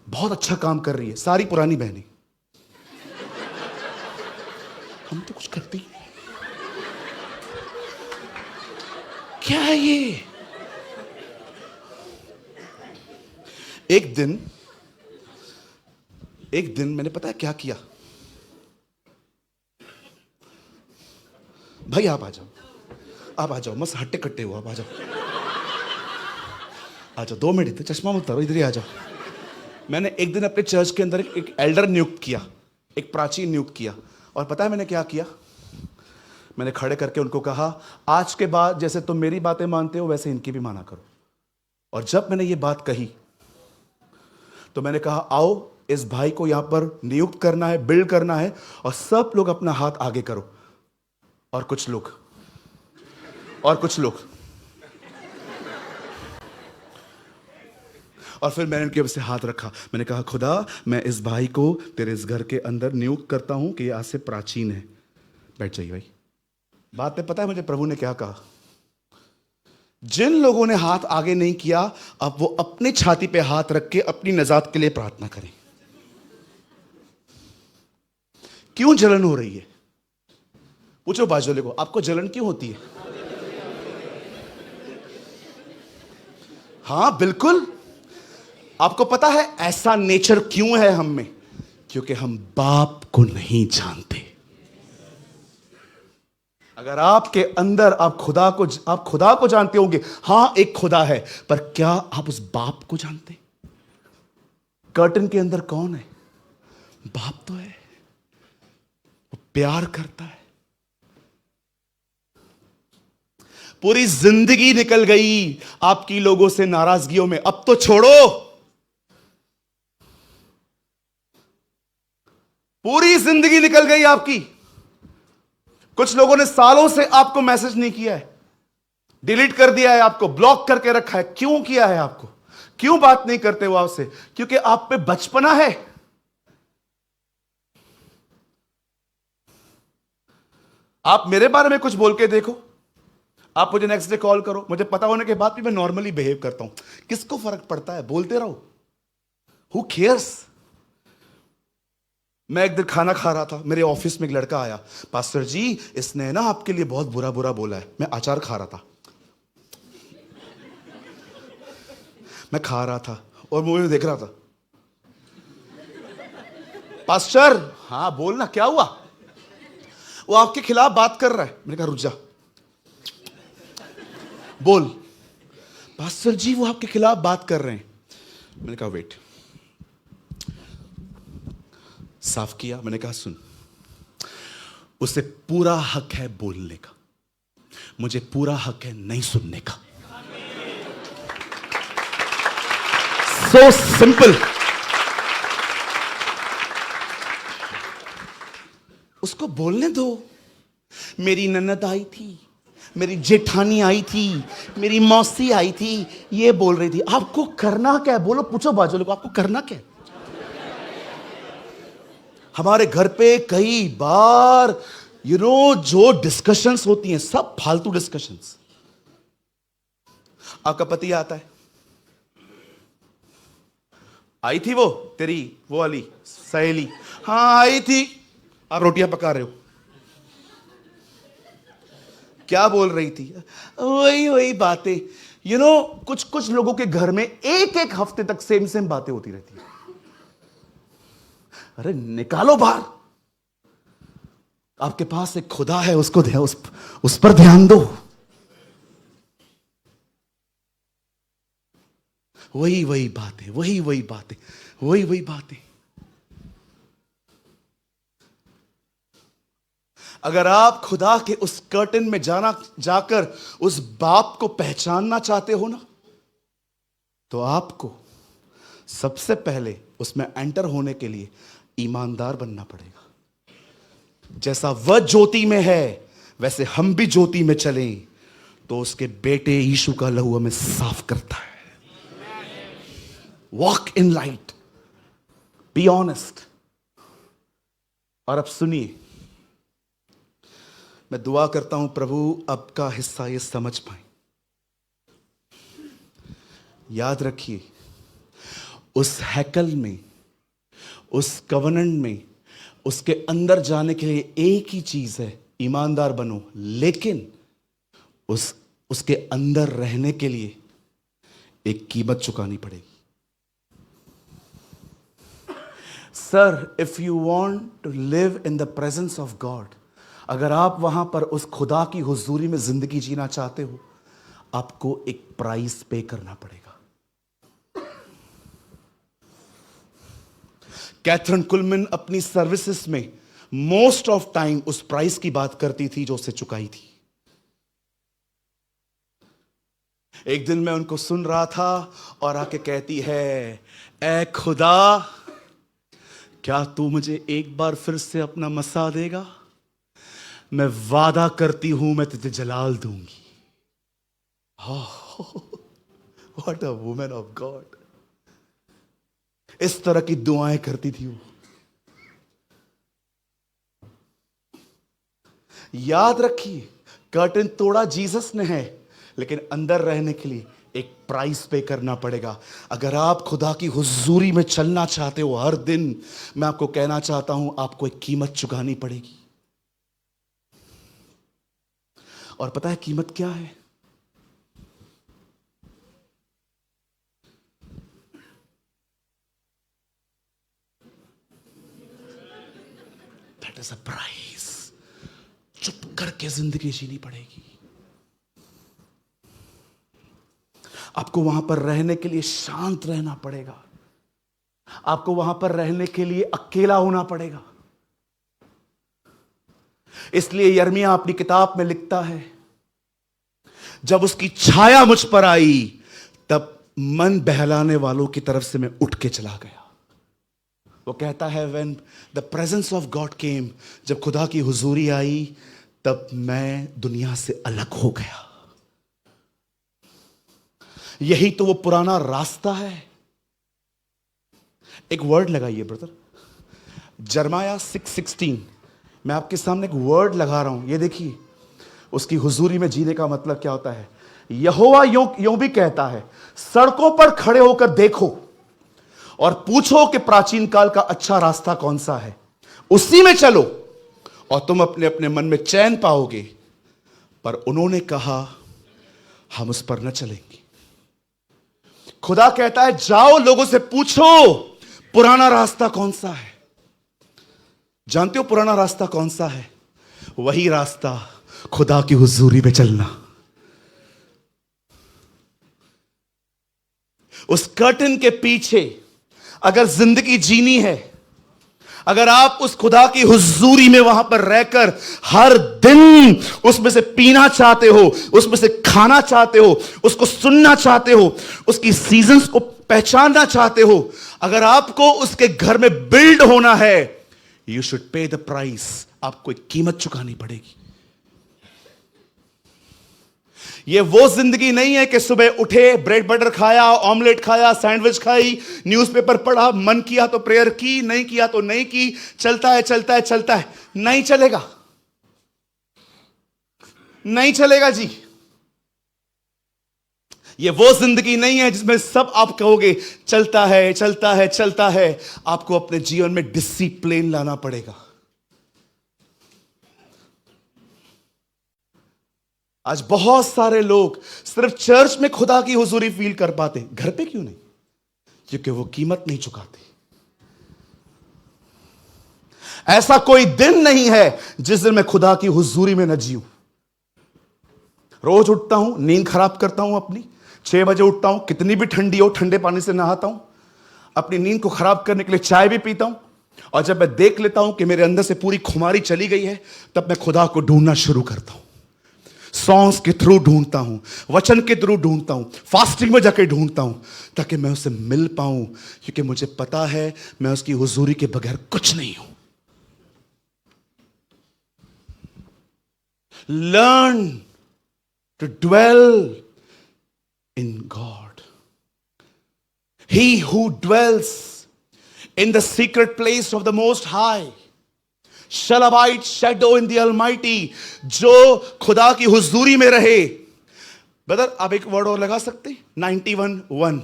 Speaker 2: बहुत अच्छा काम कर रही है, सारी पुरानी बहनें, हम तो कुछ करते ही नहीं। क्या है ये? एक दिन मैंने पता है क्या किया? भाई आप आ जाओ, मस्त हट्टे कट्टे हो, आप आ जाओ 2 मिनट, चश्मा मत उतारो, इधर ही आ जाओ। मैंने एक दिन अपने चर्च के अंदर एक एल्डर नियुक्त किया, एक प्राचीन नियुक्त किया। और पता है मैंने क्या किया? मैंने खड़े करके उनको कहा, आज के बाद जैसे तुम मेरी बातें मानते हो वैसे इनकी भी माना करो। और जब मैंने ये बात कही तो मैंने कहा, आओ इस भाई को यहां पर नियुक्त करना है, बिल्ड करना है, और सब लोग अपना हाथ आगे करो। और कुछ लोग और फिर मैंने उनके से हाथ रखा। मैंने कहा, खुदा मैं इस भाई को तेरे इस घर के अंदर नियुक्त करता हूं कि ये आज से प्राचीन है। बैठ जाइए भाई। बात में पता है मुझे प्रभु ने क्या कहा? जिन लोगों ने हाथ आगे नहीं किया, अब वो अपने छाती पे हाथ रख के अपनी निजात के लिए प्रार्थना करें। क्यों जलन हो रही है? पूछो बाजू को, आपको जलन क्यों होती है? हाँ बिल्कुल। आपको पता है ऐसा नेचर क्यों है हम में? क्योंकि हम बाप को नहीं जानते। अगर आपके अंदर आप खुदा को जानते होंगे, हां एक खुदा है, पर क्या आप उस बाप को जानते? कर्टन के अंदर कौन है? बाप तो है, वो प्यार करता है। पूरी जिंदगी निकल गई आपकी लोगों से नाराजगियों में, अब तो छोड़ो। पूरी जिंदगी निकल गई आपकी। कुछ लोगों ने सालों से आपको मैसेज नहीं किया है, डिलीट कर दिया है, आपको ब्लॉक करके रखा है। क्यों किया है आपको? क्यों बात नहीं करते हो आपसे? क्योंकि आप पे बचपना है। आप मेरे बारे में कुछ बोल के देखो, आप मुझे नेक्स्ट डे कॉल करो, मुझे पता होने के बाद भी मैं नॉर्मली बिहेव करता हूं। किसको फर्क पड़ता है? बोलते रहो, हु केयर्स। मैं एक दिन खाना खा रहा था, मेरे ऑफिस में एक लड़का आया, पास्टर जी इसने ना आपके लिए बहुत बुरा बुरा बोला है। मैं अचार खा रहा था, मैं खा रहा था और मूवी में देख रहा था। पास्टर, हाँ बोलना, क्या हुआ? वो आपके खिलाफ बात कर रहा है। मैंने कहा रुक जा, बोल। पास्टर जी वो आपके खिलाफ बात कर रहे हैं। मैंने कहा वेट। साफ किया। मैंने कहा सुन, उसे पूरा हक है बोलने का, मुझे पूरा हक है नहीं सुनने का। So simple. उसको बोलने दो। मेरी ननद आई थी, मेरी जेठानी आई थी, मेरी मौसी आई थी, ये बोल रही थी। आपको करना क्या है? बोलो, पूछो बाजू लोगों, आपको करना क्या है? हमारे घर पे कई बार जो डिस्कशंस होती हैं, सब फालतू डिस्कशंस। आपका पति आता है, आई थी वो तेरी वो वाली सहेली, हाँ आई थी। आप रोटियां पका रहे हो, क्या बोल रही थी? वही बातें। कुछ लोगों के घर में एक हफ्ते तक सेम बातें होती रहती है। अरे निकालो बाहर। आपके पास एक खुदा है, उसको उस पर ध्यान दो। वही बातें, वही बातें, वही बातें। अगर आप खुदा के उस कर्टन में जाकर उस बाप को पहचानना चाहते हो ना, तो आपको सबसे पहले उसमें एंटर होने के लिए ईमानदार बनना पड़ेगा। जैसा वह ज्योति में है वैसे हम भी ज्योति में चलें, तो उसके बेटे यीशु का लहू हमें साफ करता है। Walk in light, be honest. और अब सुनिए, मैं दुआ करता हूं प्रभु आपका हिस्सा ये समझ पाए। याद रखिए, उस हैकल में, उस कवनेंट में, उसके अंदर जाने के लिए एक ही चीज है, ईमानदार बनो। लेकिन उसके अंदर रहने के लिए एक कीमत चुकानी पड़ेगी। Sir, if you want to live in the presence of God, अगर आप वहां पर उस खुदा की हुजूरी में जिंदगी जीना चाहते हो, आपको एक प्राइस पे करना पड़ेगा। कैथरीन कुलमैन अपनी सर्विसेज में मोस्ट ऑफ टाइम उस प्राइस की बात करती थी जो उसे चुकाई थी। एक दिन मैं उनको सुन रहा था और आके कहती है, ऐ खुदा, क्या तू मुझे एक बार फिर से अपना मसा देगा? मैं वादा करती हूं मैं तुझे जलाल दूंगी। What a woman of God. इस तरह की दुआएं करती थी वो। याद रखिए, कर्टन तोड़ा जीसस ने है, लेकिन अंदर रहने के लिए एक प्राइस पे करना पड़ेगा। अगर आप खुदा की हुजूरी में चलना चाहते हो हर दिन, मैं आपको कहना चाहता हूं, आपको एक कीमत चुकानी पड़ेगी। और पता है कीमत क्या है? That is a price. चुप करके जिंदगी जीनी पड़ेगी। आपको वहां पर रहने के लिए शांत रहना पड़ेगा। आपको वहां पर रहने के लिए अकेला होना पड़ेगा। इसलिए यिर्मयाह अपनी किताब में लिखता है, जब उसकी छाया मुझ पर आई, तब मन बहलाने वालों की तरफ से मैं उठ के चला गया। वो कहता है, when the presence of God केम, जब खुदा की हुजूरी आई, तब मैं दुनिया से अलग हो गया। यही तो वो पुराना रास्ता है। एक वर्ड लगाइए ब्रदर, जरमाया 6:16। मैं आपके सामने एक वर्ड लगा रहा हूं, ये देखिए। उसकी हुजूरी में जीने का मतलब क्या होता है? यहोवा यूं भी कहता है, सड़कों पर खड़े होकर देखो और पूछो कि प्राचीन काल का अच्छा रास्ता कौन सा है, उसी में चलो और तुम अपने अपने मन में चैन पाओगे। पर उन्होंने कहा, हम उस पर न चलेंगे। खुदा कहता है, जाओ लोगों से पूछो पुराना रास्ता कौन सा है। जानते हो पुराना रास्ता कौन सा है? वही रास्ता, खुदा की हुजूरी में चलना। उस कर्टन के पीछे अगर जिंदगी जीनी है, अगर आप उस खुदा की हुजूरी में वहां पर रहकर हर दिन उसमें से पीना चाहते हो, उसमें से खाना चाहते हो, उसको सुनना चाहते हो, उसकी सीजन्स को पहचानना चाहते हो, अगर आपको उसके घर में बिल्ड होना है, you should pay the price. आपको एक कीमत चुकानी पड़ेगी। ये वो जिंदगी नहीं है कि सुबह उठे, ब्रेड बटर खाया, ऑमलेट खाया, सैंडविच खाई, न्यूज़पेपर पढ़ा, मन किया तो प्रेयर की, नहीं किया तो नहीं की, चलता है चलता है चलता है। नहीं चलेगा, नहीं चलेगा जी। ये वो जिंदगी नहीं है जिसमें सब आप कहोगे चलता है चलता है चलता है। आपको अपने जीवन में डिसिप्लिन लाना पड़ेगा। आज बहुत सारे लोग सिर्फ चर्च में खुदा की हुजूरी फील कर पाते, घर पे क्यों नहीं? क्योंकि वो कीमत नहीं चुकाते। ऐसा कोई दिन नहीं है जिस दिन मैं खुदा की हुजूरी में न जीऊं। रोज उठता हूं, नींद खराब करता हूं अपनी, 6 बजे उठता हूं, कितनी भी ठंडी हो ठंडे पानी से नहाता हूं, अपनी नींद को खराब करने के लिए चाय भी पीता हूं, और जब मैं देख लेता हूं कि मेरे अंदर से पूरी खुमारी चली गई है, तब मैं खुदा को ढूंढना शुरू करता हूं। सॉन्ग्स के थ्रू ढूंढता हूं, वचन के थ्रू ढूंढता हूं, फास्टिंग में जाके ढूंढता हूं, ताकि मैं उससे मिल पाऊं, क्योंकि मुझे पता है मैं उसकी हुजूरी के बगैर कुछ नहीं हूं। Learn to dwell in God. He who dwells in the secret place of the most high shall abide shadow in the almighty। जो खुदा की हुजूरी में रहे। ब्रदर आप एक वर्ड और लगा सकते हैं, 91:1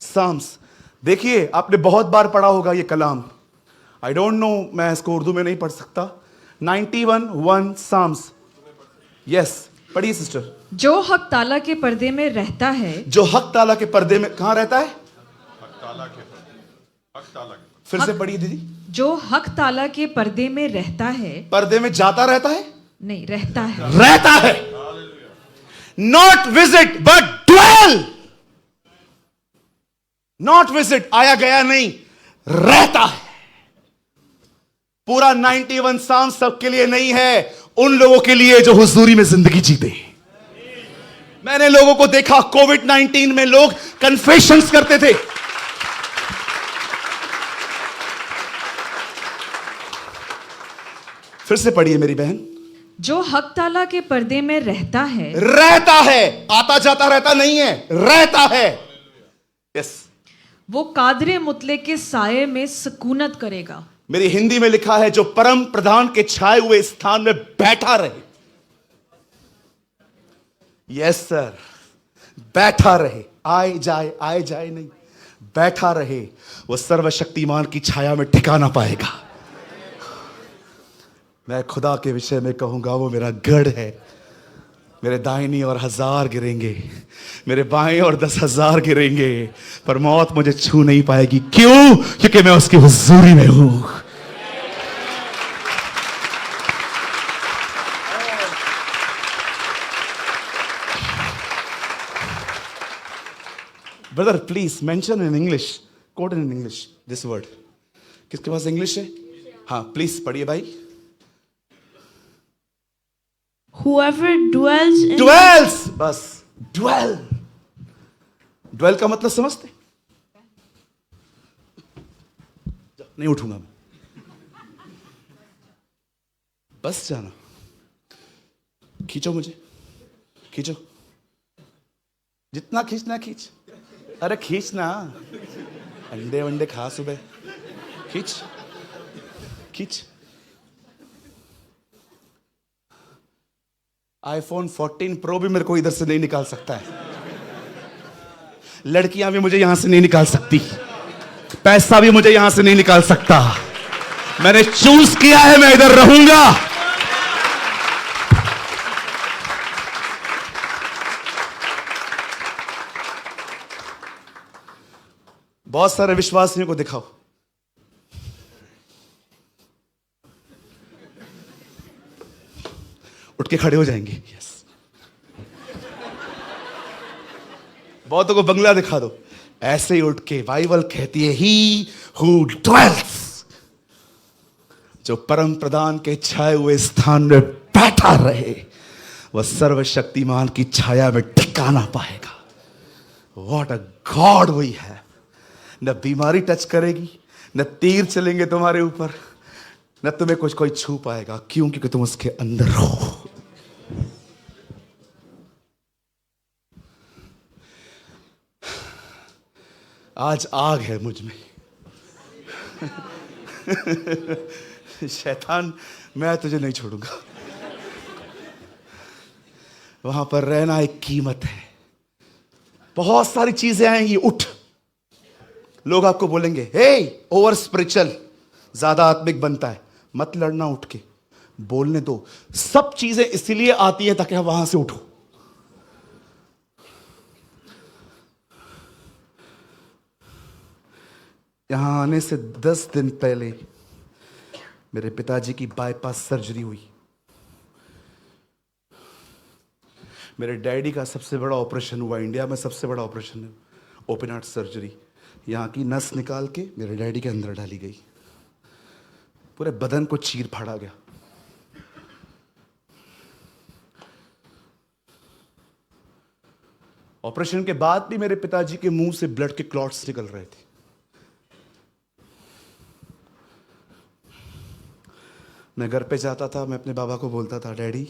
Speaker 2: साम्स। देखिए आपने बहुत बार पढ़ा होगा ये कलाम, आई डोंट नो, मैं इसको उर्दू में नहीं पढ़ सकता। 91:1 साम्स, यस पढ़िए सिस्टर।
Speaker 3: जो हक ताला के पर्दे में रहता है,
Speaker 2: जो हक ताला के पर्दे में कहां रहता है? फिर से पढ़िए दीदी।
Speaker 3: जो हक ताला के पर्दे में रहता है,
Speaker 2: पर्दे में जाता रहता है?
Speaker 3: नहीं, रहता है।
Speaker 2: रहता है। Not visit but dwell. Not visit, आया गया नहीं, रहता है। पूरा 91 साम सबके लिए नहीं है, उन लोगों के लिए जो हुजूरी में जिंदगी जीते। मैंने लोगों को देखा कोविड-19 में लोग कन्फेशंस करते थे। फिर से पढ़िए मेरी बहन।
Speaker 3: जो हक ताला के पर्दे में रहता है,
Speaker 2: रहता है, आता जाता रहता नहीं है, रहता है। यस,
Speaker 3: वो कादरे मुतले के साये में सुकूनत करेगा।
Speaker 2: मेरी हिंदी में लिखा है जो परम प्रधान के छाए हुए स्थान में बैठा रहे। यस सर, बैठा रहे, आए जाए नहीं, बैठा रहे। वो सर्वशक्तिमान की छाया में ठिकाना पाएगा। मैं खुदा के विषय में कहूंगा, वो मेरा गढ़ है। मेरे दाहिनी और 1000 गिरेंगे, मेरे बाएं और 10,000 गिरेंगे, पर मौत मुझे छू नहीं पाएगी। क्यों? क्योंकि मैं उसकी हुजूरी में हूं। Brother please mention in English, quote in English this word. किसके पास इंग्लिश है? हाँ प्लीज पढ़िए भाई।
Speaker 4: Whoever dwells in
Speaker 2: Dwells, बस dwell। dwell का मतलब समझते? नहीं उठूंगा मैं, बस जाना। खींचो मुझे, खींचो, जितना खींचना खींच। अरे खींचना, अंडे वंडे खा सुबह, खींच खींच। iPhone 14 Pro भी मेरे को इधर से नहीं निकाल सकता है। लड़कियां भी मुझे यहां से नहीं निकाल सकती, पैसा भी मुझे यहां से नहीं निकाल सकता। मैंने चूज किया है, मैं इधर रहूंगा। बहुत सारे विश्वासियों को दिखाओ, उठ के खड़े हो जाएंगे। यस, बहुतों को बंगला दिखा दो, ऐसे ही उठ के। बाइबल कहती है ही हु ड्वेल्स, जो परम प्रधान के छाए हुए स्थान में बैठा रहे, वह सर्वशक्तिमान की छाया में ठिकाना पाएगा। व्हाट अ गॉड वी है। न बीमारी टच करेगी, न तीर चलेंगे तुम्हारे ऊपर, न तुम्हें कुछ कोई छू पाएगा। क्यों? क्योंकि तुम उसके अंदर हो। आज आग है मुझ में। शैतान, मैं तुझे नहीं छोड़ूंगा। वहां पर रहना एक कीमत है। बहुत सारी चीजें आएंगी, उठ। लोग आपको बोलेंगे हे ओवर स्पिरिचुअल, ज्यादा आत्मिक बनता है। मत लड़ना, उठ के बोलने दो। सब चीजें इसीलिए आती हैं ताकि आप वहां से उठो। यहां आने से 10 दिन पहले मेरे पिताजी की बाईपास सर्जरी हुई। मेरे डैडी का सबसे बड़ा ऑपरेशन हुआ, इंडिया में सबसे बड़ा ऑपरेशन है, ओपन हार्ट सर्जरी। यहाँ की नस निकाल के मेरे डैडी के अंदर डाली गई, पूरे बदन को चीर फाड़ा गया। ऑपरेशन के बाद भी मेरे पिताजी के मुंह से ब्लड के क्लॉट्स निकल रहे थे। मैं घर पे जाता था, मैं अपने बाबा को बोलता था, डैडी,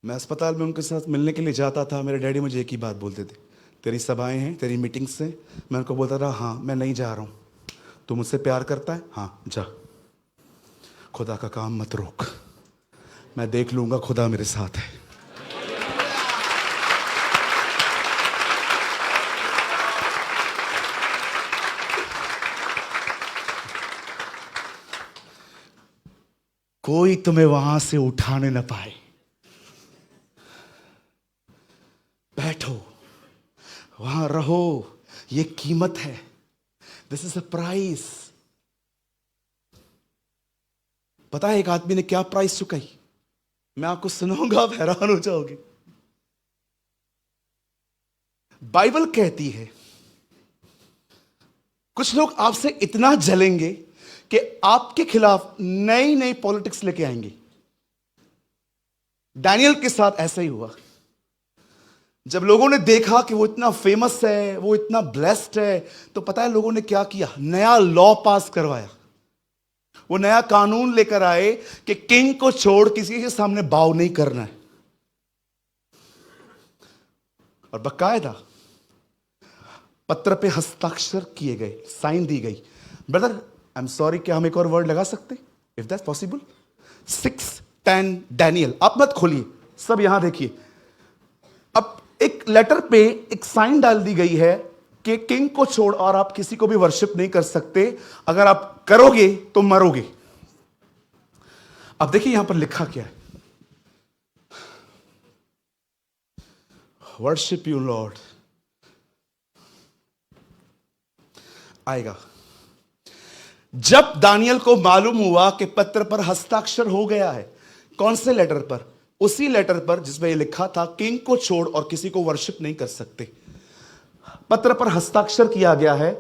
Speaker 2: मैं अस्पताल में उनके साथ मिलने के लिए जाता था। मेरे डैडी मुझे एक ही बात बोलते थे, तेरी सभाएं हैं, तेरी मीटिंग्स हैं। मैं उनको बोलता था, हाँ मैं नहीं जा रहा हूँ। तू मुझसे प्यार करता है? हाँ जा, खुदा का काम मत रोक, मैं देख लूंगा, खुदा मेरे साथ है। कोई तुम्हें वहां से उठाने न पाए। बैठो, वहां रहो, ये कीमत है। This is a price. पता है एक आदमी ने क्या प्राइस चुकाई? मैं आपको सुनाऊंगा, आप हैरान हो जाओगे। बाइबल कहती है कुछ लोग आपसे इतना जलेंगे कि आपके खिलाफ नई नई पॉलिटिक्स लेके आएंगे। डैनियल के साथ ऐसा ही हुआ। जब लोगों ने देखा कि वो इतना फेमस है, वो इतना ब्लेस्ड है, तो पता है लोगों ने क्या किया? नया लॉ पास करवाया। वो नया कानून लेकर आए कि किंग को छोड़ किसी के सामने बाव नहीं करना है, और बकायदा पत्र पे हस्ताक्षर किए गए, साइन दी गई। ब्रदर आई एम सॉरी, क्या हम एक और वर्ड लगा सकते, इफ दैट्स पॉसिबल? 6:10 डैनियल। आप मत खोलिए, सब यहां देखिए। अब एक लेटर पे एक साइन डाल दी गई है कि किंग को छोड़ और आप किसी को भी वर्शिप नहीं कर सकते, अगर आप करोगे तो मरोगे। अब देखिए यहां पर लिखा क्या है, वर्शिप यू लॉर्ड। आएगा। जब दानियल को मालूम हुआ कि पत्र पर हस्ताक्षर हो गया है, कौन से लेटर पर? उसी लेटर पर जिसमें यह लिखा था किंग को छोड़ और किसी को वर्शिप नहीं कर सकते, पत्र पर हस्ताक्षर किया गया है।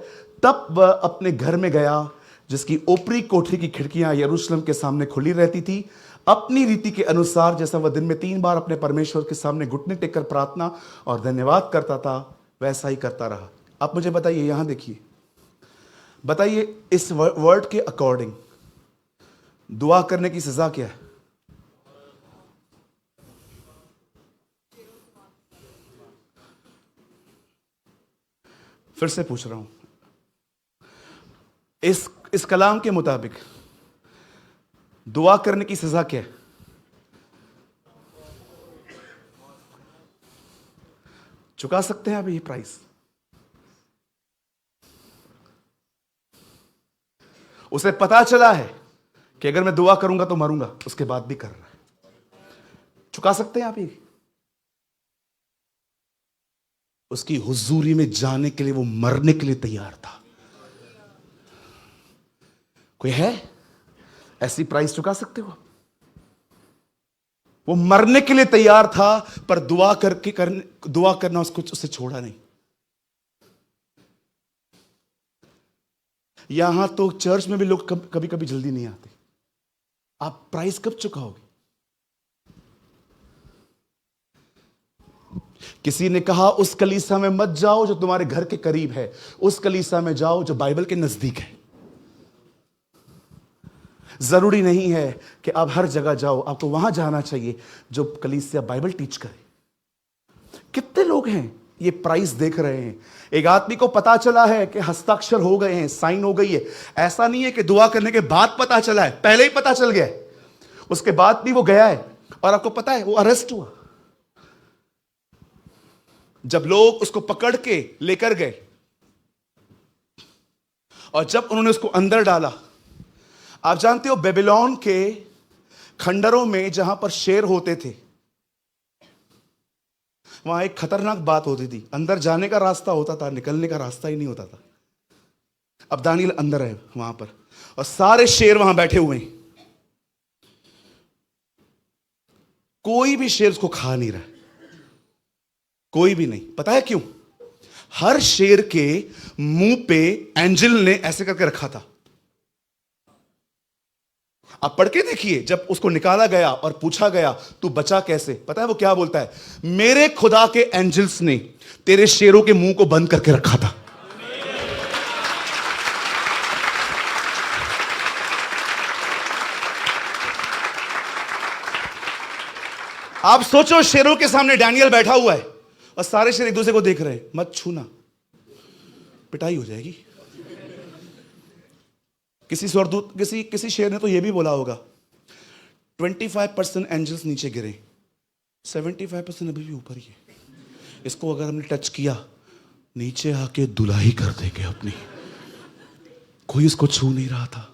Speaker 2: तब वह अपने घर में गया, जिसकी ऊपरी कोठरी की खिड़कियां यरूशलेम के सामने खुली रहती थी। अपनी रीति के अनुसार, जैसा वह दिन में 3 बार अपने परमेश्वर के सामने घुटने टेककर प्रार्थना और धन्यवाद करता था, वैसा ही करता रहा। आप मुझे बताइए, यहां देखिए, बताइए इस वर्ड के अकॉर्डिंग दुआ करने की सजा क्या है? फिर से पूछ रहा हूं, इस कलाम के मुताबिक दुआ करने की सजा क्या है? चुका सकते हैं अभी ये प्राइस? उसे पता चला है कि अगर मैं दुआ करूंगा तो मरूंगा, उसके बाद भी कर रहा है। चुका सकते हैं आप ये? उसकी हुजूरी में जाने के लिए वो मरने के लिए तैयार था। कोई है ऐसी प्राइस चुका सकते हो? वो मरने के लिए तैयार था, पर दुआ करना उसे छोड़ा नहीं। यहां तो चर्च में भी लोग कभी कभी जल्दी नहीं आते। आप प्राइस कब चुकाओगे? किसी ने कहा उस कलीसिया में मत जाओ जो तुम्हारे घर के करीब है, उस कलीसिया में जाओ जो बाइबल के नजदीक है। जरूरी नहीं है कि आप हर जगह जाओ, आपको वहां जाना चाहिए जो कलीसिया बाइबल टीच करे। कितने लोग हैं ये प्राइस देख रहे हैं? एक आदमी को पता चला है कि हस्ताक्षर हो गए हैं, साइन हो गई है। ऐसा नहीं है कि दुआ करने के बाद पता चला है, पहले ही पता चल गया है। उसके बाद भी वो गया है, और आपको पता है वो अरेस्ट हुआ। जब लोग उसको पकड़ के लेकर गए और जब उन्होंने उसको अंदर डाला, आप जानते हो बेबीलोन के खंडरों में जहां पर शेर होते थे, वहां एक खतरनाक बात होती थी। अंदर जाने का रास्ता होता था, निकलने का रास्ता ही नहीं होता था। अब दानियल अंदर है वहां पर, और सारे शेर वहां बैठे हुए हैं। कोई भी शेर उसको खा नहीं रहा, कोई भी नहीं। पता है क्यों? हर शेर के मुंह पे एंजल ने ऐसे करके रखा था। आप पढ़ के देखिए, जब उसको निकाला गया और पूछा गया तू बचा कैसे, पता है वो क्या बोलता है? मेरे खुदा के एंजल्स ने तेरे शेरों के मुंह को बंद करके रखा था। आप सोचो, शेरों के सामने डैनियल बैठा हुआ है और सारे शेर एक दूसरे को देख रहे हैं, मत छूना, पिटाई हो जाएगी। किसी स्वर्गदूत, किसी शेर ने तो यह भी बोला होगा 25% एंजल्स नीचे गिरे, 75% अभी भी ऊपर ही है। इसको अगर हमने टच किया, नीचे आके धुलाई कर देंगे अपनी। कोई इसको छू नहीं रहा था।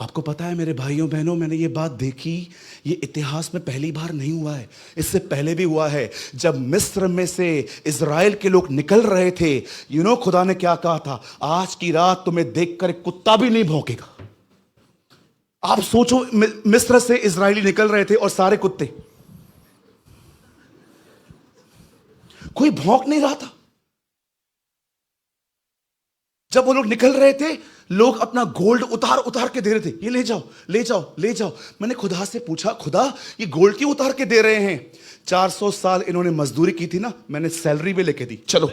Speaker 2: आपको पता है मेरे भाइयों बहनों, मैंने ये बात देखी, ये इतिहास में पहली बार नहीं हुआ है, इससे पहले भी हुआ है। जब मिस्र में से इज़राइल के लोग निकल रहे थे, खुदा ने क्या कहा था? आज की रात तुम्हें देखकर एक कुत्ता भी नहीं भौंकेगा। आप सोचो, मिस्र से इज़राइली निकल रहे थे और सारे कुत्ते, कोई भौंक नहीं रहा था। जब वो लोग निकल रहे थे, लोग अपना गोल्ड उतार उतार के दे रहे थे, ये ले जाओ ले जाओ ले जाओ। मैंने खुदा से पूछा, खुदा ये गोल्ड क्यों उतार के दे रहे हैं? 400 साल इन्होंने मजदूरी की थी ना, मैंने सैलरी भी लेके दी, चलो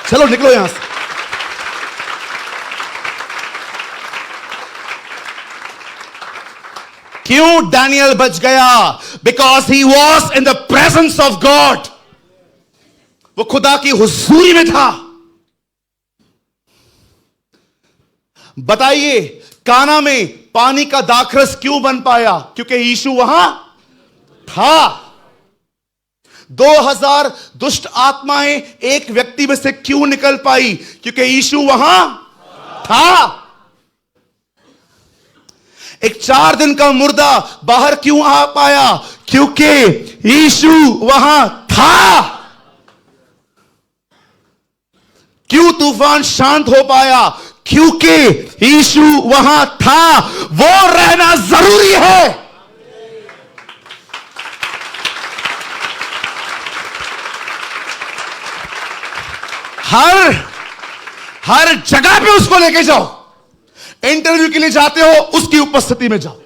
Speaker 2: चलो निकलो यहां से। क्यों डैनियल बच गया? Because he was in the presence of God. वो खुदा की हुजूरी में था। बताइए, काना में पानी का दाखरस क्यों बन पाया? क्योंकि यीशु वहां था। 2000 दुष्ट आत्माएं एक व्यक्ति में से क्यों निकल पाई? क्योंकि यीशु वहां था। एक 4 दिन का मुर्दा बाहर क्यों आ पाया? क्योंकि यीशु वहां था। क्यों तूफान शांत हो पाया? क्योंकि यीशु वहां था। वो रहना जरूरी है। हर जगह पे उसको लेके जाओ। इंटरव्यू के लिए जाते हो, उसकी उपस्थिति में जाओ,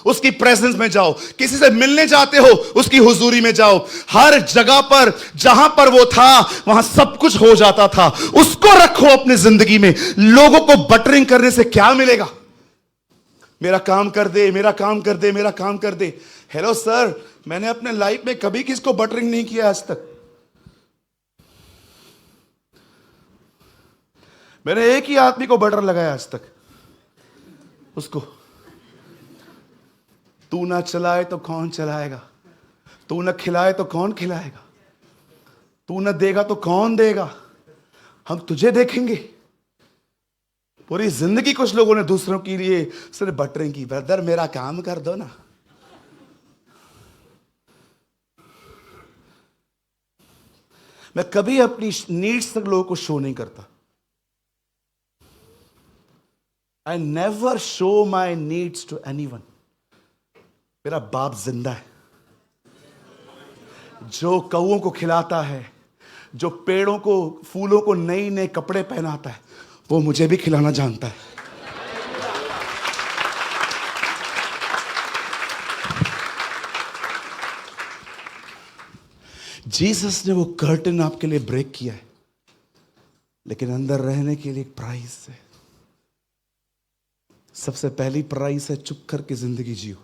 Speaker 2: उसकी प्रेजेंस में जाओ। किसी से मिलने जाते हो, उसकी हुजूरी में जाओ। हर जगह पर जहां पर वो था, वहां सब कुछ हो जाता था। उसको रखो अपनी जिंदगी में। लोगों को बटरिंग करने से क्या मिलेगा? मेरा काम कर दे, मेरा काम कर दे, मेरा काम कर दे। हेलो सर, मैंने अपने लाइफ में कभी किसको बटरिंग नहीं किया आज तक। मैंने एक ही आदमी को बटर लगाया आज तक, उसको। तू ना चलाए तो कौन चलाएगा? तू ना खिलाए तो कौन खिलाएगा? तू ना देगा तो कौन देगा? हम तुझे देखेंगे। पूरी जिंदगी कुछ लोगों ने दूसरों के लिए सिर्फ बटरिंग की। ब्रदर मेरा काम कर दो ना। मैं कभी अपनी नीड्स तक लोगों को शो नहीं करता। I never show my needs to anyone. मेरा बाप जिंदा है, जो कौओं को खिलाता है, जो पेड़ों को, फूलों को नए नए कपड़े पहनाता है, वो मुझे भी खिलाना जानता है। जीसस ने वो कर्टन आपके लिए ब्रेक किया है, लेकिन अंदर रहने के लिए एक प्राइस है। सबसे पहली प्राइस है, चुप करके जिंदगी जियो।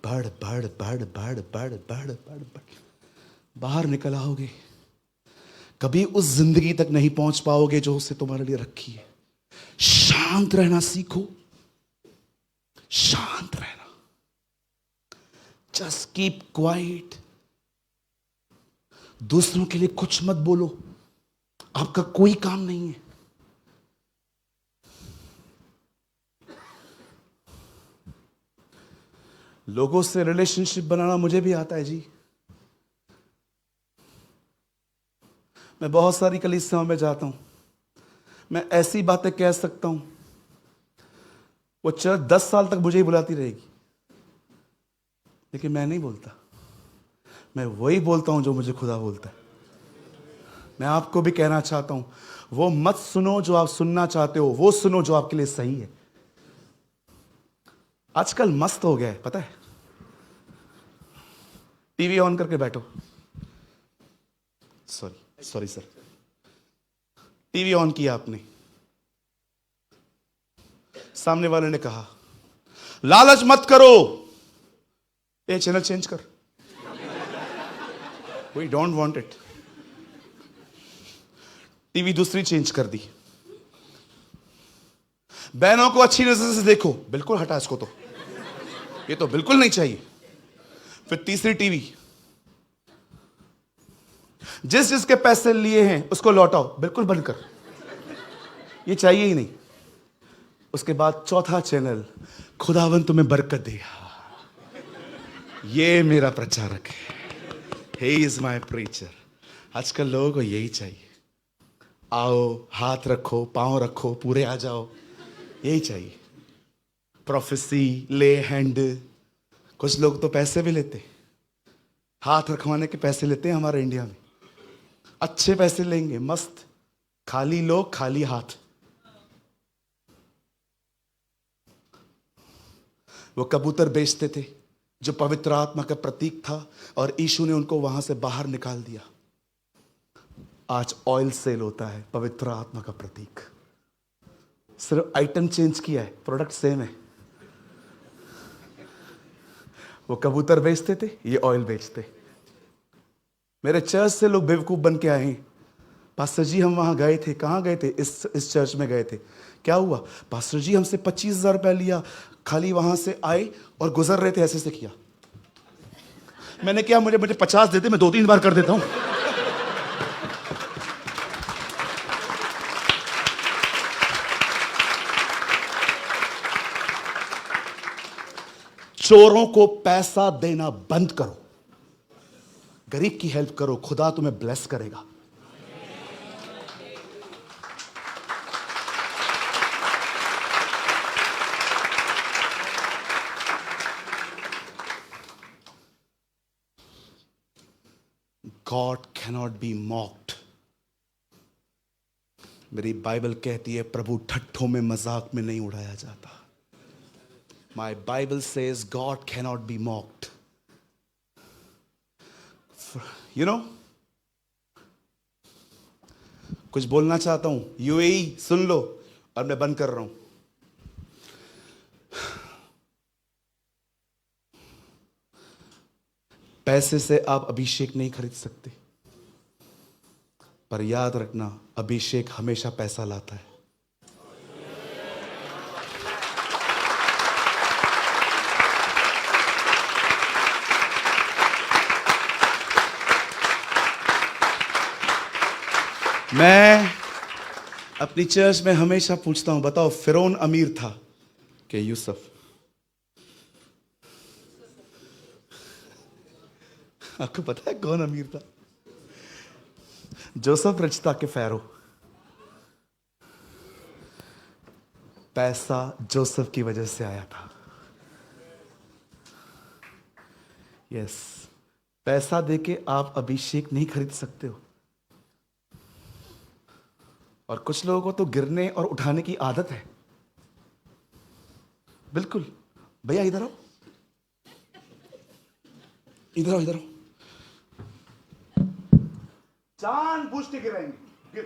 Speaker 2: बढ़ बढ़ बढ़ बढ़ बढ़ बढ़ बढ़ बढ़ बाहर निकल आओगे, कभी उस जिंदगी तक नहीं पहुंच पाओगे जो उससे तुम्हारे लिए रखी है। शांत रहना सीखो, शांत रहना। Just keep quiet. दूसरों के लिए कुछ मत बोलो, आपका कोई काम नहीं है। लोगों से रिलेशनशिप बनाना मुझे भी आता है जी। मैं बहुत सारी कलीसियाओं में जाता हूं, मैं ऐसी बातें कह सकता हूं, वो चर्च 10 साल तक मुझे ही बुलाती रहेगी, लेकिन मैं नहीं बोलता। मैं वही बोलता हूं जो मुझे खुदा बोलता है। मैं आपको भी कहना चाहता हूं, वो मत सुनो जो आप सुनना चाहते हो, वो सुनो जो आपके लिए सही है। आजकल मस्त हो गया है, पता है। टीवी ऑन करके बैठो, सॉरी सर, टीवी ऑन किया आपने, सामने वाले ने कहा लालच मत करो, ये चैनल चेंज कर, we don't want it. TV दूसरी चेंज कर दी। बहनों को अच्छी नजर से देखो, बिल्कुल हटा इसको, तो ये तो बिल्कुल नहीं चाहिए। फिर तीसरी टीवी, जिसके पैसे लिए हैं उसको लौटाओ, बिल्कुल बंद कर, ये चाहिए ही नहीं। उसके बाद चौथा चैनल, खुदावन तुम्हें बरकत देगा, ये मेरा प्रचारक है, ही इज माय प्रीचर। आजकल लोगों को यही चाहिए, आओ हाथ रखो, पांव रखो, पूरे आ जाओ, यही चाहिए। प्रोफेसी, ले हैंड, कुछ लोग तो पैसे भी लेते, हाथ रखवाने के पैसे लेते हैं हमारे इंडिया में, अच्छे पैसे लेंगे, मस्त, खाली लोग खाली हाथ। वो कबूतर बेचते थे जो पवित्र आत्मा का प्रतीक था, और यीशु ने उनको वहां से बाहर निकाल दिया। आज ऑयल सेल होता है, पवित्र आत्मा का प्रतीक, सिर्फ आइटम चेंज किया है, प्रोडक्ट सेम है। वो कबूतर बेचते थे, ये ऑयल बेचते। मेरे चर्च से लोग बेवकूफ बन के आए हैं, पास्टर जी हम वहां गए थे, कहाँ गए थे, इस चर्च में गए थे, क्या हुआ पास्टर जी, हमसे 25,000 रुपया लिया, खाली वहां से आए और गुजर रहे थे, ऐसे से किया। मैंने क्या, मुझे 50 देते, मैं 2-3 बार कर देता हूं। चोरों को पैसा देना बंद करो, गरीब की हेल्प करो, खुदा तुम्हें ब्लेस करेगा। God cannot be mocked. मेरी बाइबल कहती है प्रभु ठट्ठों में, मजाक में नहीं उड़ाया जाता। My Bible says God cannot be mocked. You know, कुछ बोलना चाहता हूं, यूएई सुन लो, और मैं बंद कर रहा हूं। पैसे से आप अभिषेक नहीं खरीद सकते, पर याद रखना, अभिषेक हमेशा पैसा लाता है। मैं अपनी चर्च में हमेशा पूछता हूं, बताओ फिरौन अमीर था कि यूसुफ? आपको पता है कौन अमीर था? जोसेफ रिच था कि फैरो? पैसा जोसेफ की वजह से आया था। यस, पैसा देके आप अभिषेक नहीं खरीद सकते हो। और कुछ लोगों को तो गिरने और उठाने की आदत है। बिल्कुल, भैया इधर आओ, इधर आओ, इधर आओ। जानबूझ के गिराएंगे, गिर।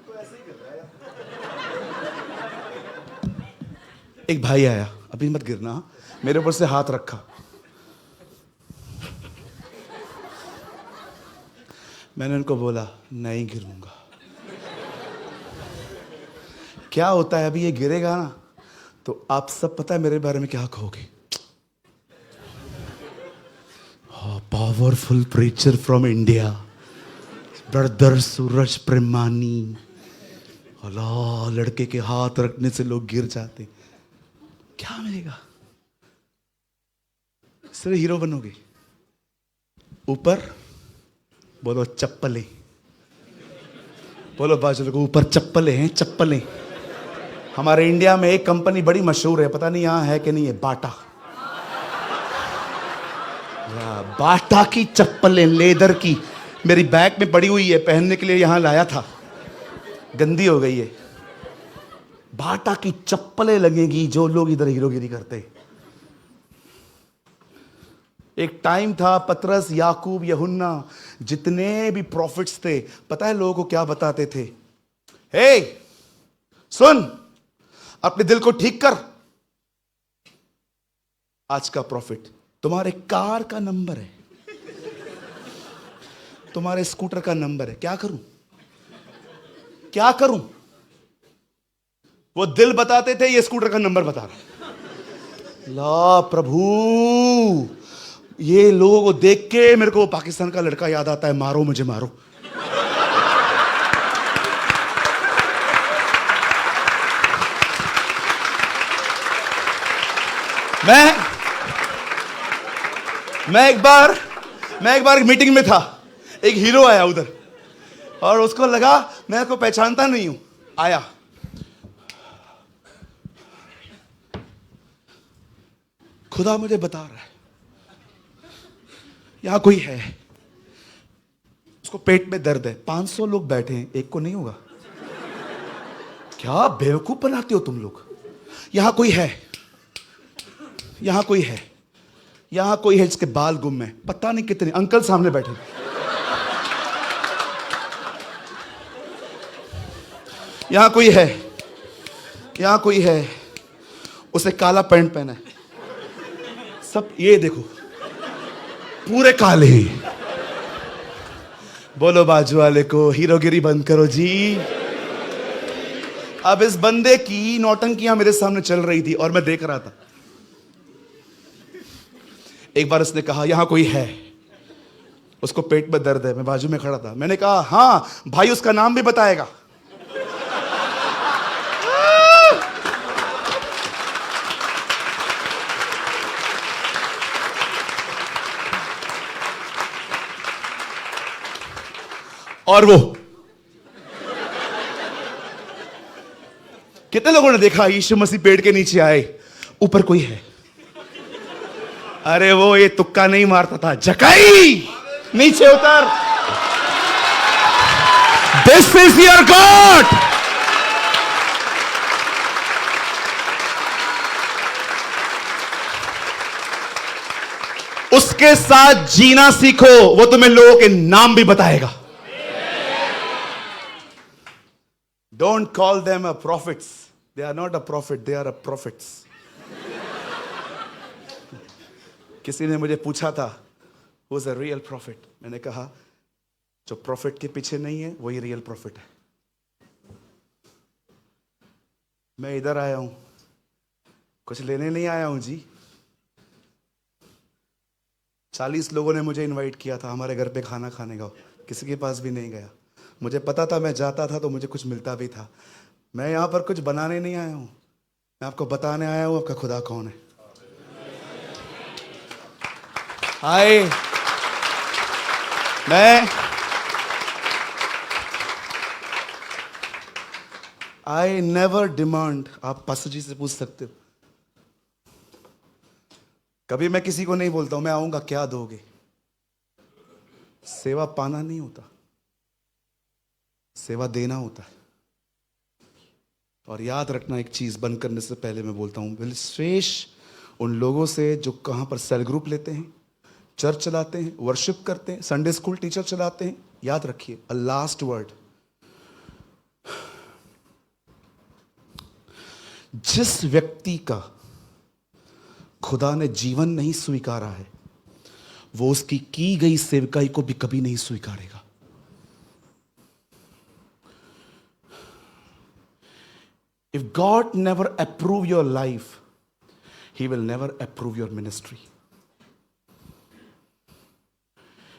Speaker 2: तो ऐसे ही गिर रहा है यार। एक भाई आया, अभी मत गिरना, मेरे ऊपर से हाथ रखा। मैंने उनको बोला नहीं गिरूंगा। क्या होता है, अभी ये गिरेगा ना तो आप सब पता है मेरे बारे में क्या कहोगे? Powerful preacher from India, brother Suraj Premani. अल्लाह, लड़के के हाथ रखने से लोग गिर जाते, क्या मिलेगा? सिर्फ हीरो बनोगे। ऊपर बोलो चप्पलें, बोलो बाजू को ऊपर चप्पलें हैं, चप्पलें। हमारे इंडिया में एक कंपनी बड़ी मशहूर है, पता नहीं यहां है कि नहीं है, बाटा। बाटा की चप्पलें लेदर की, मेरी बैग में पड़ी हुई है, पहनने के लिए यहां लाया था, गंदी हो गई है। बाटा की चप्पलें लगेगी जो लोग इधर हीरोगिरी करते। एक टाइम था, पतरस, याकूब, यूहन्ना, जितने भी प्रॉफिट्स थे, पता है लोगों को क्या बताते थे? हे सुन, अपने दिल को ठीक कर। आज का प्रॉफिट तुम्हारे कार का नंबर है, तुम्हारे स्कूटर का नंबर है। क्या करूं, क्या करूं? वो दिल बताते थे, ये स्कूटर का नंबर बता रहा। ला प्रभु, ये लोगों को देख के मेरे को पाकिस्तान का लड़का याद आता है, मारो मुझे मारो। मैं एक बार मीटिंग में था, एक हीरो आया उधर, और उसको लगा मैं को पहचानता नहीं हूं। आया, खुदा मुझे बता रहा है यहां कोई है, उसको पेट में दर्द है। 500 लोग बैठे हैं, एक को नहीं होगा। क्या बेवकूफ बनाते हो तुम लोग? यहां कोई है, यहां कोई है, यहां कोई है जिसके बाल गुम है, पता नहीं कितने अंकल सामने बैठे। यहां कोई है, यहां कोई है, उसे काला पैंट पहना है, सब ये देखो पूरे काले हैं। बोलो बाजू वाले को, हीरोगिरी बंद करो जी। अब इस बंदे की नौटंकियां मेरे सामने चल रही थी और मैं देख रहा था। एक बार उसने कहा यहां कोई है, उसको पेट में दर्द है। मैं बाजू में खड़ा था, मैंने कहा हां भाई, उसका नाम भी बताएगा। और वो कितने लोगों ने देखा यीशु मसीह पेड़ के नीचे आए, ऊपर कोई है। अरे वो ये तुक्का नहीं मारता था, जकाई नीचे उतर, दिस इज योर गॉड। उसके साथ जीना सीखो, वो तुम्हें लोगों के नाम भी बताएगा। Don't call them a prophets. They are not a prophet, they are a prophets. किसी ने मुझे पूछा था who is a real prophet? मैंने कहा जो प्रॉफिट के पीछे नहीं है वही रियल प्रॉफिट है। मैं इधर आया हूं, कुछ लेने नहीं आया हूं जी। 40 लोगों ने मुझे इनवाइट किया था हमारे घर पे खाना खाने का, किसी के पास भी नहीं गया। मुझे पता था मैं जाता था तो मुझे कुछ मिलता भी था। मैं यहां पर कुछ बनाने नहीं आया हूं, मैं आपको बताने आया हूं आपका खुदा कौन है। हाय, आई नेवर डिमांड। आप पास्टर जी से पूछ सकते हो, कभी मैं किसी को नहीं बोलता हूं मैं आऊंगा क्या दोगे। सेवा पाना नहीं होता, सेवा देना होता है। और याद रखना एक चीज, बंद करने से पहले मैं बोलता हूं, विशेष उन लोगों से जो कहां पर सेल ग्रुप लेते हैं, चर्च चलाते हैं, वर्शिप करते हैं, संडे स्कूल टीचर चलाते हैं, याद रखिए अ लास्ट वर्ड, जिस व्यक्ति का खुदा ने जीवन नहीं स्वीकारा है वो उसकी की गई सेवकाई को भी कभी नहीं स्वीकारेगा। If God never approve your life, He will never approve your ministry.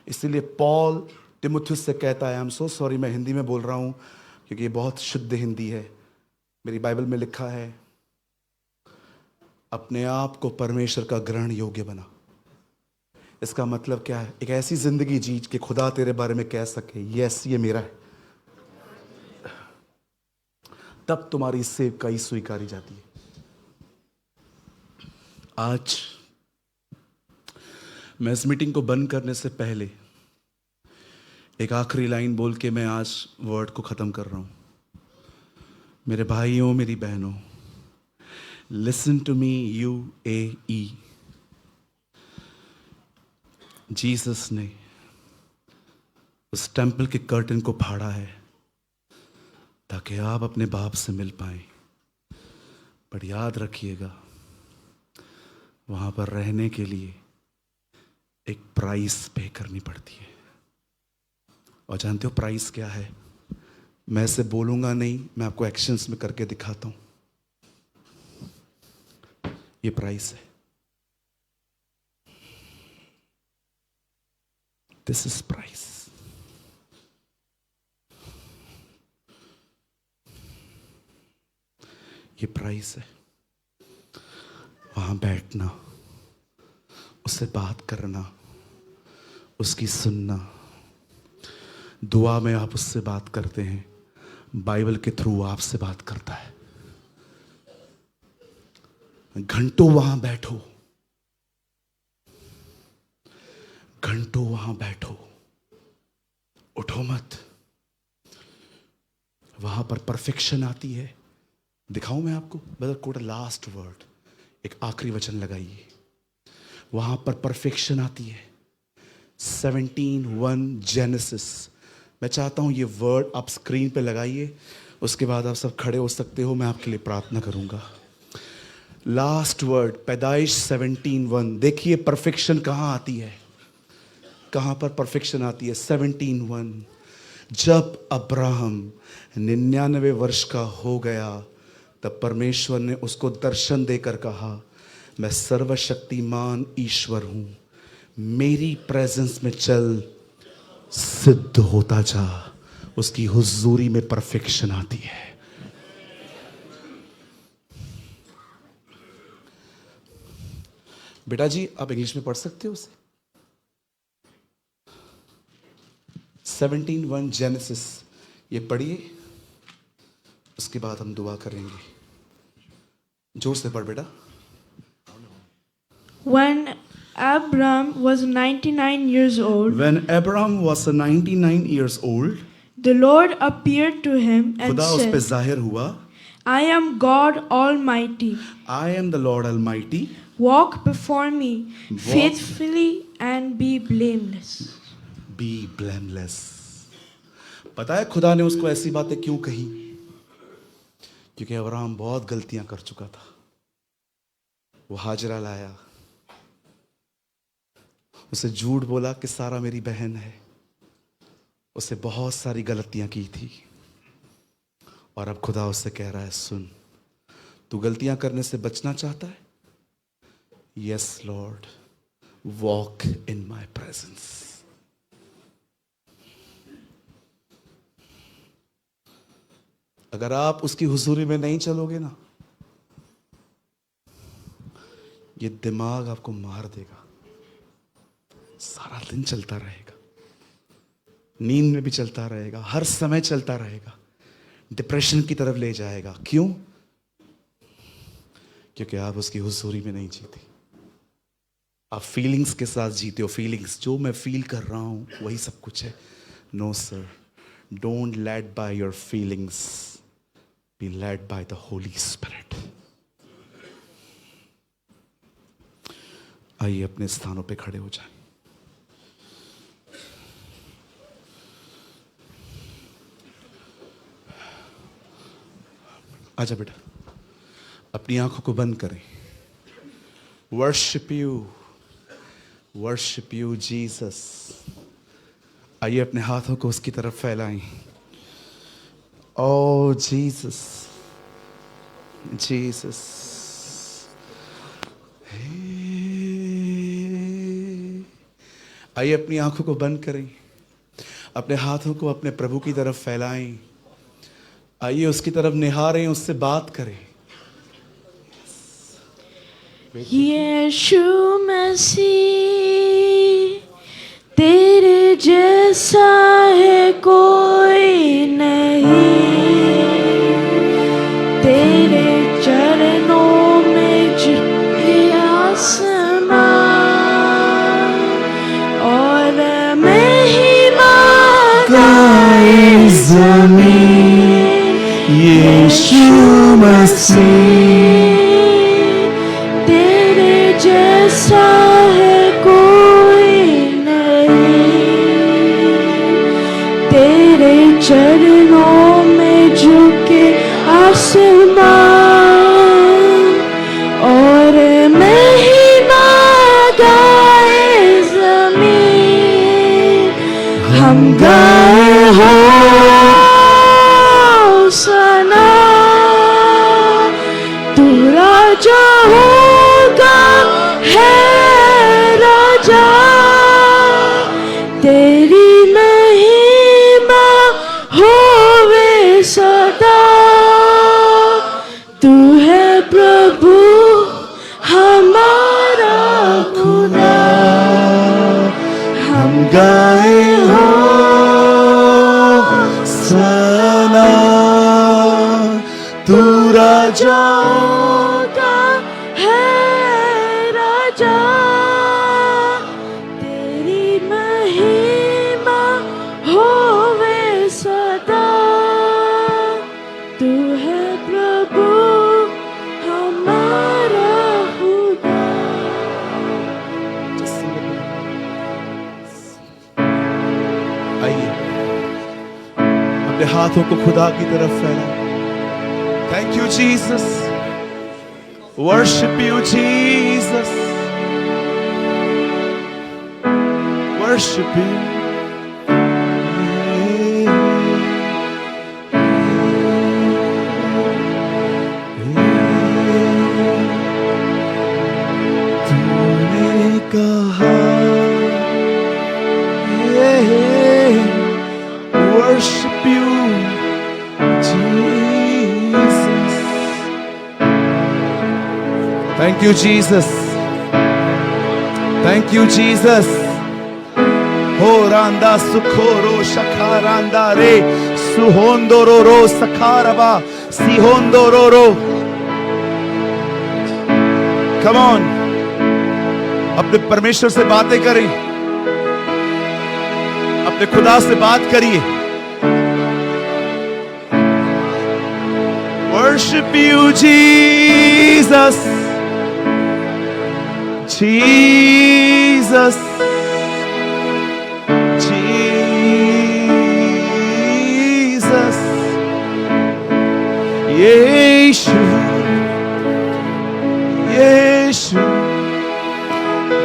Speaker 2: इसीलिए पॉल तिमुथियुस से कहता है, आई एम सो सॉरी मैं हिंदी में बोल रहा हूं क्योंकि ये बहुत शुद्ध हिंदी है, मेरी बाइबल में लिखा है, अपने आप को परमेश्वर का ग्रहण योग्य बना। इसका मतलब क्या है? एक ऐसी जिंदगी जी कि खुदा तेरे बारे में कह सके यस ये मेरा है, तब तुम्हारी सेवकाई स्वीकारी जाती है। आज मैं इस मीटिंग को बंद करने से पहले एक आखिरी लाइन बोल के मैं आज वर्ड को ख़त्म कर रहा हूँ। मेरे भाइयों, मेरी बहनों, listen to me UAE। Jesus ने उस टेंपल के कर्टन को फाड़ा है ताकि आप अपने बाप से मिल पाएं। पर याद रखिएगा, वहाँ पर रहने के लिए एक प्राइस पे करनी पड़ती है। और जानते हो प्राइस क्या है? मैं इसे बोलूँगा नहीं, मैं आपको एक्शंस में करके दिखाता हूँ। ये प्राइस है। This is price. ये प्राइस है। वहाँ बैठना, उससे बात करना, उसकी सुनना। दुआ में आप उससे बात करते हैं, बाइबल के थ्रू आपसे बात करता है। घंटों वहां बैठो, घंटों वहां बैठो, उठो मत। वहां पर परफेक्शन आती है। दिखाऊं मैं आपको? ब्रदर कोट लास्ट वर्ड, एक आखिरी वचन लगाइए। वहां पर परफेक्शन आती है। 17:1 जेनेसिस। मैं चाहता हूं ये वर्ड आप स्क्रीन पे लगाइए, उसके बाद आप सब खड़े हो सकते हो, मैं आपके लिए प्रार्थना करूंगा। लास्ट वर्ड पैदाइश 17:1। देखिए परफेक्शन कहाँ आती है, कहाँ पर परफेक्शन आती है। 17:1। जब अब्राहम 99 वर्ष का हो गया तब परमेश्वर ने उसको दर्शन देकर कहा, मैं सर्वशक्तिमान ईश्वर हूं, मेरी प्रेजेंस में चल, सिद्ध होता जा। उसकी हुजूरी में परफेक्शन आती है। बेटा जी आप इंग्लिश में पढ़ सकते हो उसे। 17:1 जेनेसिस, ये पढ़िए, उसके बाद हम दुआ करेंगे। जोर से पढ़ बेटा।
Speaker 4: When Abram was 99 years old,
Speaker 2: When Abraham was 99 years old,
Speaker 4: the Lord appeared to him and
Speaker 2: खुदा उस पे
Speaker 4: said,
Speaker 2: जाहिर हुआ,
Speaker 4: I am God Almighty.
Speaker 2: I am the Lord Almighty.
Speaker 4: Walk before me
Speaker 2: Walk-
Speaker 4: faithfully and be blameless.
Speaker 2: Be blameless. पता है खुदा ने उसको ऐसी बातें क्यों कही? क्योंकि अब्राहम बहुत गलतियां कर चुका था। वो हाजरा लाया, उसे झूठ बोला कि सारा मेरी बहन है, उसे बहुत सारी गलतियां की थी। और अब खुदा उससे कह रहा है, सुन, तू गलतियां करने से बचना चाहता है? Yes Lord, walk in my presence. अगर आप उसकी हुजूरी में नहीं चलोगे ना, ये दिमाग आपको मार देगा। सारा दिन चलता रहेगा, नींद में भी चलता रहेगा, हर समय चलता रहेगा, डिप्रेशन की तरफ ले जाएगा। क्यों? क्योंकि आप उसकी हुजूरी में नहीं जीते, आप फीलिंग्स के साथ जीते हो। फीलिंग्स, जो मैं फील कर रहा हूं वही सब कुछ है। No sir, don't led by your feelings, be led by the Holy Spirit. आइए अपने स्थानों पे खड़े हो जाएं। आजा बेटा, अपनी आंखों को बंद करें। Worship you Jesus. आइए अपने हाथों को उसकी तरफ फैलाएं। ओ जीसस, जीसस। आइए अपनी आंखों को बंद करें, अपने हाथों को अपने प्रभु की तरफ फैलाएं। आइए उसकी तरफ निहारें, उससे बात करें।
Speaker 4: यीशु मसीह तेरे जैसा है कोई नहीं, तेरे चरणों में झुके आसमां और महिमा
Speaker 2: गाए ज़मीन यीशु मसीह।
Speaker 4: तेरे जैसा है कोई नहीं, तेरे चरणों में झुके आसमां और महिमा गाए ज़मीन। हम गाए हो सना, तू राजा होगा, है राजा। तेरी महिमा होवे सदा, तू है प्रभु हमारा खुदा। हम
Speaker 2: गाए हो सना, तू राजा
Speaker 4: का है राजा। तेरी महिमा होवे सदा, तू है प्रभु हमारा खुदा।
Speaker 2: आइए अपने हाथों को खुदा की तरफ फैलाएं। Thank you, Jesus. Worship you, Jesus. Worship you. तूने कहा, worship you, Jesus. Thank you, Jesus. Thank you, Jesus. Ho randa sukhoro shakaranda re suhondororo sakaraba sihondororo. Come on, अपने परमेश्वर से बातें करें, अपने खुदा से बात करिए। Worship you, Jesus. Jesus. Jesus. Yeshu. Yeshu.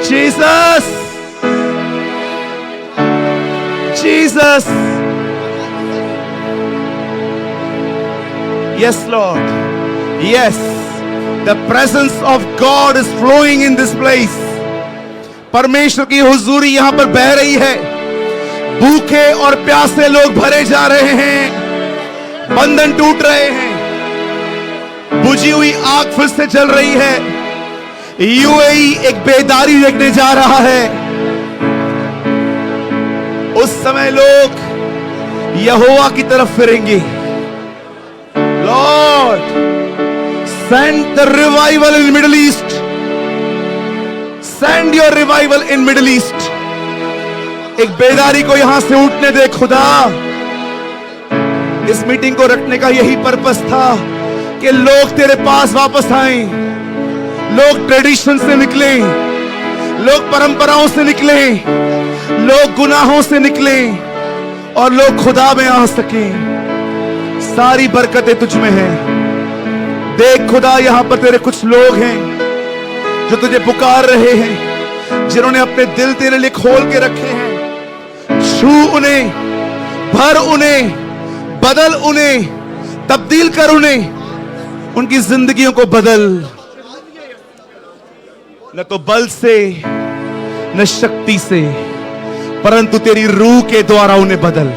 Speaker 2: Jesus. Jesus. Yes, Lord. Yes. The presence of God is flowing in this place. परमेश्वर की हुजूरी यहां पर बह रही है। भूखे और प्यासे लोग भरे जा रहे हैं, बंधन टूट रहे हैं, बुझी हुई आग फिर से जल रही है। यूएई एक बेदारी देखने जा रहा है। उस समय लोग यहोवा की तरफ फिरेंगे। Lord, send the revival in Middle East. Send your revival in Middle East. एक बेदारी को यहां से उठने दे खुदा। इस मीटिंग को रखने का यही पर्पस था कि लोग तेरे पास वापस आएं, लोग ट्रेडिशन से निकलें, लोग परंपराओं से निकलें, लोग गुनाहों से निकलें और लोग खुदा में आ सकें। सारी बरकतें तुझ में हैं। देख खुदा, यहां पर तेरे कुछ लोग हैं जो तुझे पुकार रहे हैं, जिन्होंने अपने दिल तेरे लिए खोल के रखे हैं। छू उन्हें, भर उन्हें, बदल उन्हें, तब्दील कर उन्हें, उनकी जिंदगियों को बदल। न तो बल से न शक्ति से, परंतु तेरी रूह के द्वारा उन्हें बदल।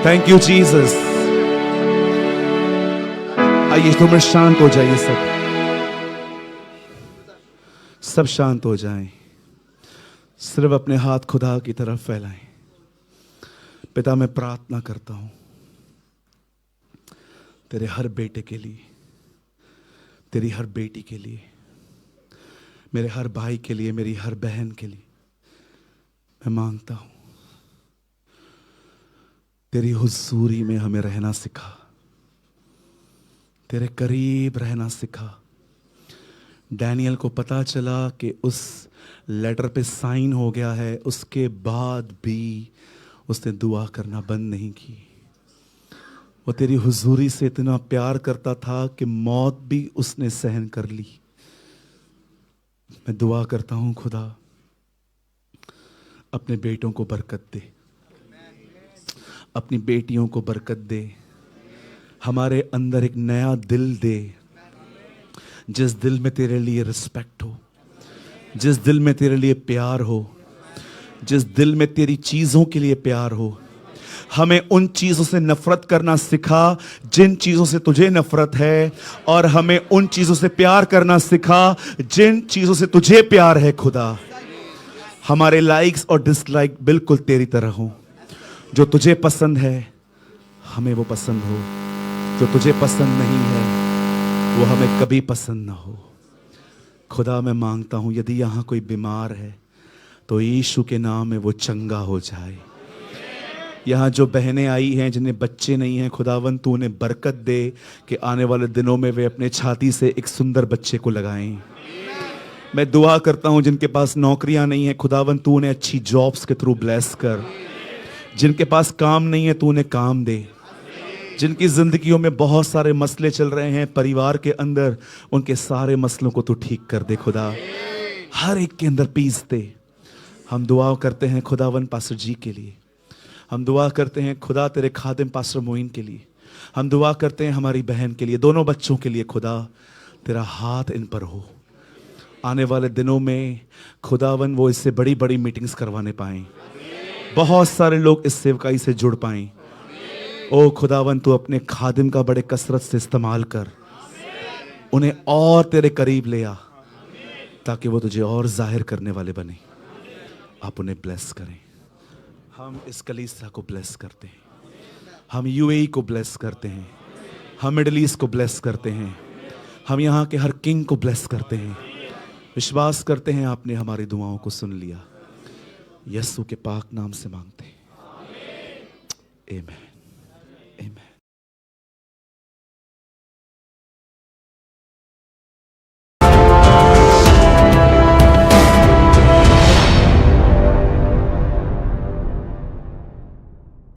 Speaker 2: Thank you Jesus. आइए तुम शांत हो जाइए सब। सब शांत हो जाएं, सिर्फ अपने हाथ खुदा की तरफ फैलाएं। पिता, मैं प्रार्थना करता हूं तेरे हर बेटे के लिए, तेरी हर बेटी के लिए, मेरे हर भाई के लिए, मेरी हर बहन के लिए। मैं मांगता हूं तेरी हुजूरी में हमें रहना सिखा, तेरे करीब रहना सिखा। डैनियल को पता चला कि उस लेटर पे साइन हो गया है, उसके बाद भी उसने दुआ करना बंद नहीं की। वो तेरी हुजूरी से इतना प्यार करता था कि मौत भी उसने सहन कर ली। मैं दुआ करता हूं खुदा, अपने बेटों को बरकत दे, अपनी बेटियों को बरकत दे, हमारे अंदर एक नया दिल दे, जिस दिल में तेरे लिए रिस्पेक्ट हो, जिस दिल में तेरे लिए प्यार हो, जिस दिल में तेरी चीजों के लिए प्यार हो। हमें उन चीजों से नफरत करना सिखा जिन चीजों से तुझे नफरत है, और हमें उन चीजों से प्यार करना सिखा जिन चीजों से तुझे प्यार है। खुदा, हमारे लाइक्स और डिसलाइक बिल्कुल तेरी तरह हो। जो तुझे पसंद है हमें वो पसंद हो, जो तुझे पसंद नहीं है वो हमें कभी पसंद ना हो। खुदा, मैं मांगता हूं यदि यहां कोई बीमार है तो यीशु के नाम में वो चंगा हो जाए। यहाँ जो बहनें आई हैं जिन्हें बच्चे नहीं हैं, खुदावन तू उन्हें बरकत दे कि आने वाले दिनों में वे अपने छाती से एक सुंदर बच्चे को लगाएं। मैं दुआ करता हूं जिनके पास नौकरियां नहीं है, खुदावन तू उन्हें अच्छी जॉब्स के थ्रू ब्लेस कर। जिनके पास काम नहीं है तू उन्हें काम दे। जिनकी जिंदगियों में बहुत सारे मसले चल रहे हैं परिवार के अंदर, उनके सारे मसलों को तू ठीक कर दे। खुदा, हर एक के अंदर पीस दे। हम दुआ करते हैं खुदावन पास्टर जी के लिए, हम दुआ करते हैं खुदा तेरे खादिम पास्टर मोइन के लिए, हम दुआ करते हैं हमारी बहन के लिए, दोनों बच्चों के लिए। खुदा, तेरा हाथ इन पर हो। आने वाले दिनों में खुदावन वो इससे बड़ी बड़ी मीटिंग्स करवाने पाएं, बहुत सारे लोग इस सेवकाई से जुड़ पाएं। ओ खुदावन तू अपने खादिम का बड़े कसरत से इस्तेमाल कर, उन्हें और तेरे करीब ले आ, ताकि वो तुझे और जाहिर करने वाले बने। आप उन्हें ब्लेस करें। हम इस कलीसिया को ब्लेस करते हैं, हम यूएई को ब्लेस करते हैं, हम मिडिल ईस्ट को ब्लेस करते हैं, हम यहाँ के हर किंग को ब्लेस करते हैं। विश्वास करते हैं आपने हमारी दुआओं को सुन लिया। यीशु के पाक नाम से मांगते हैं, आमीन, आमीन।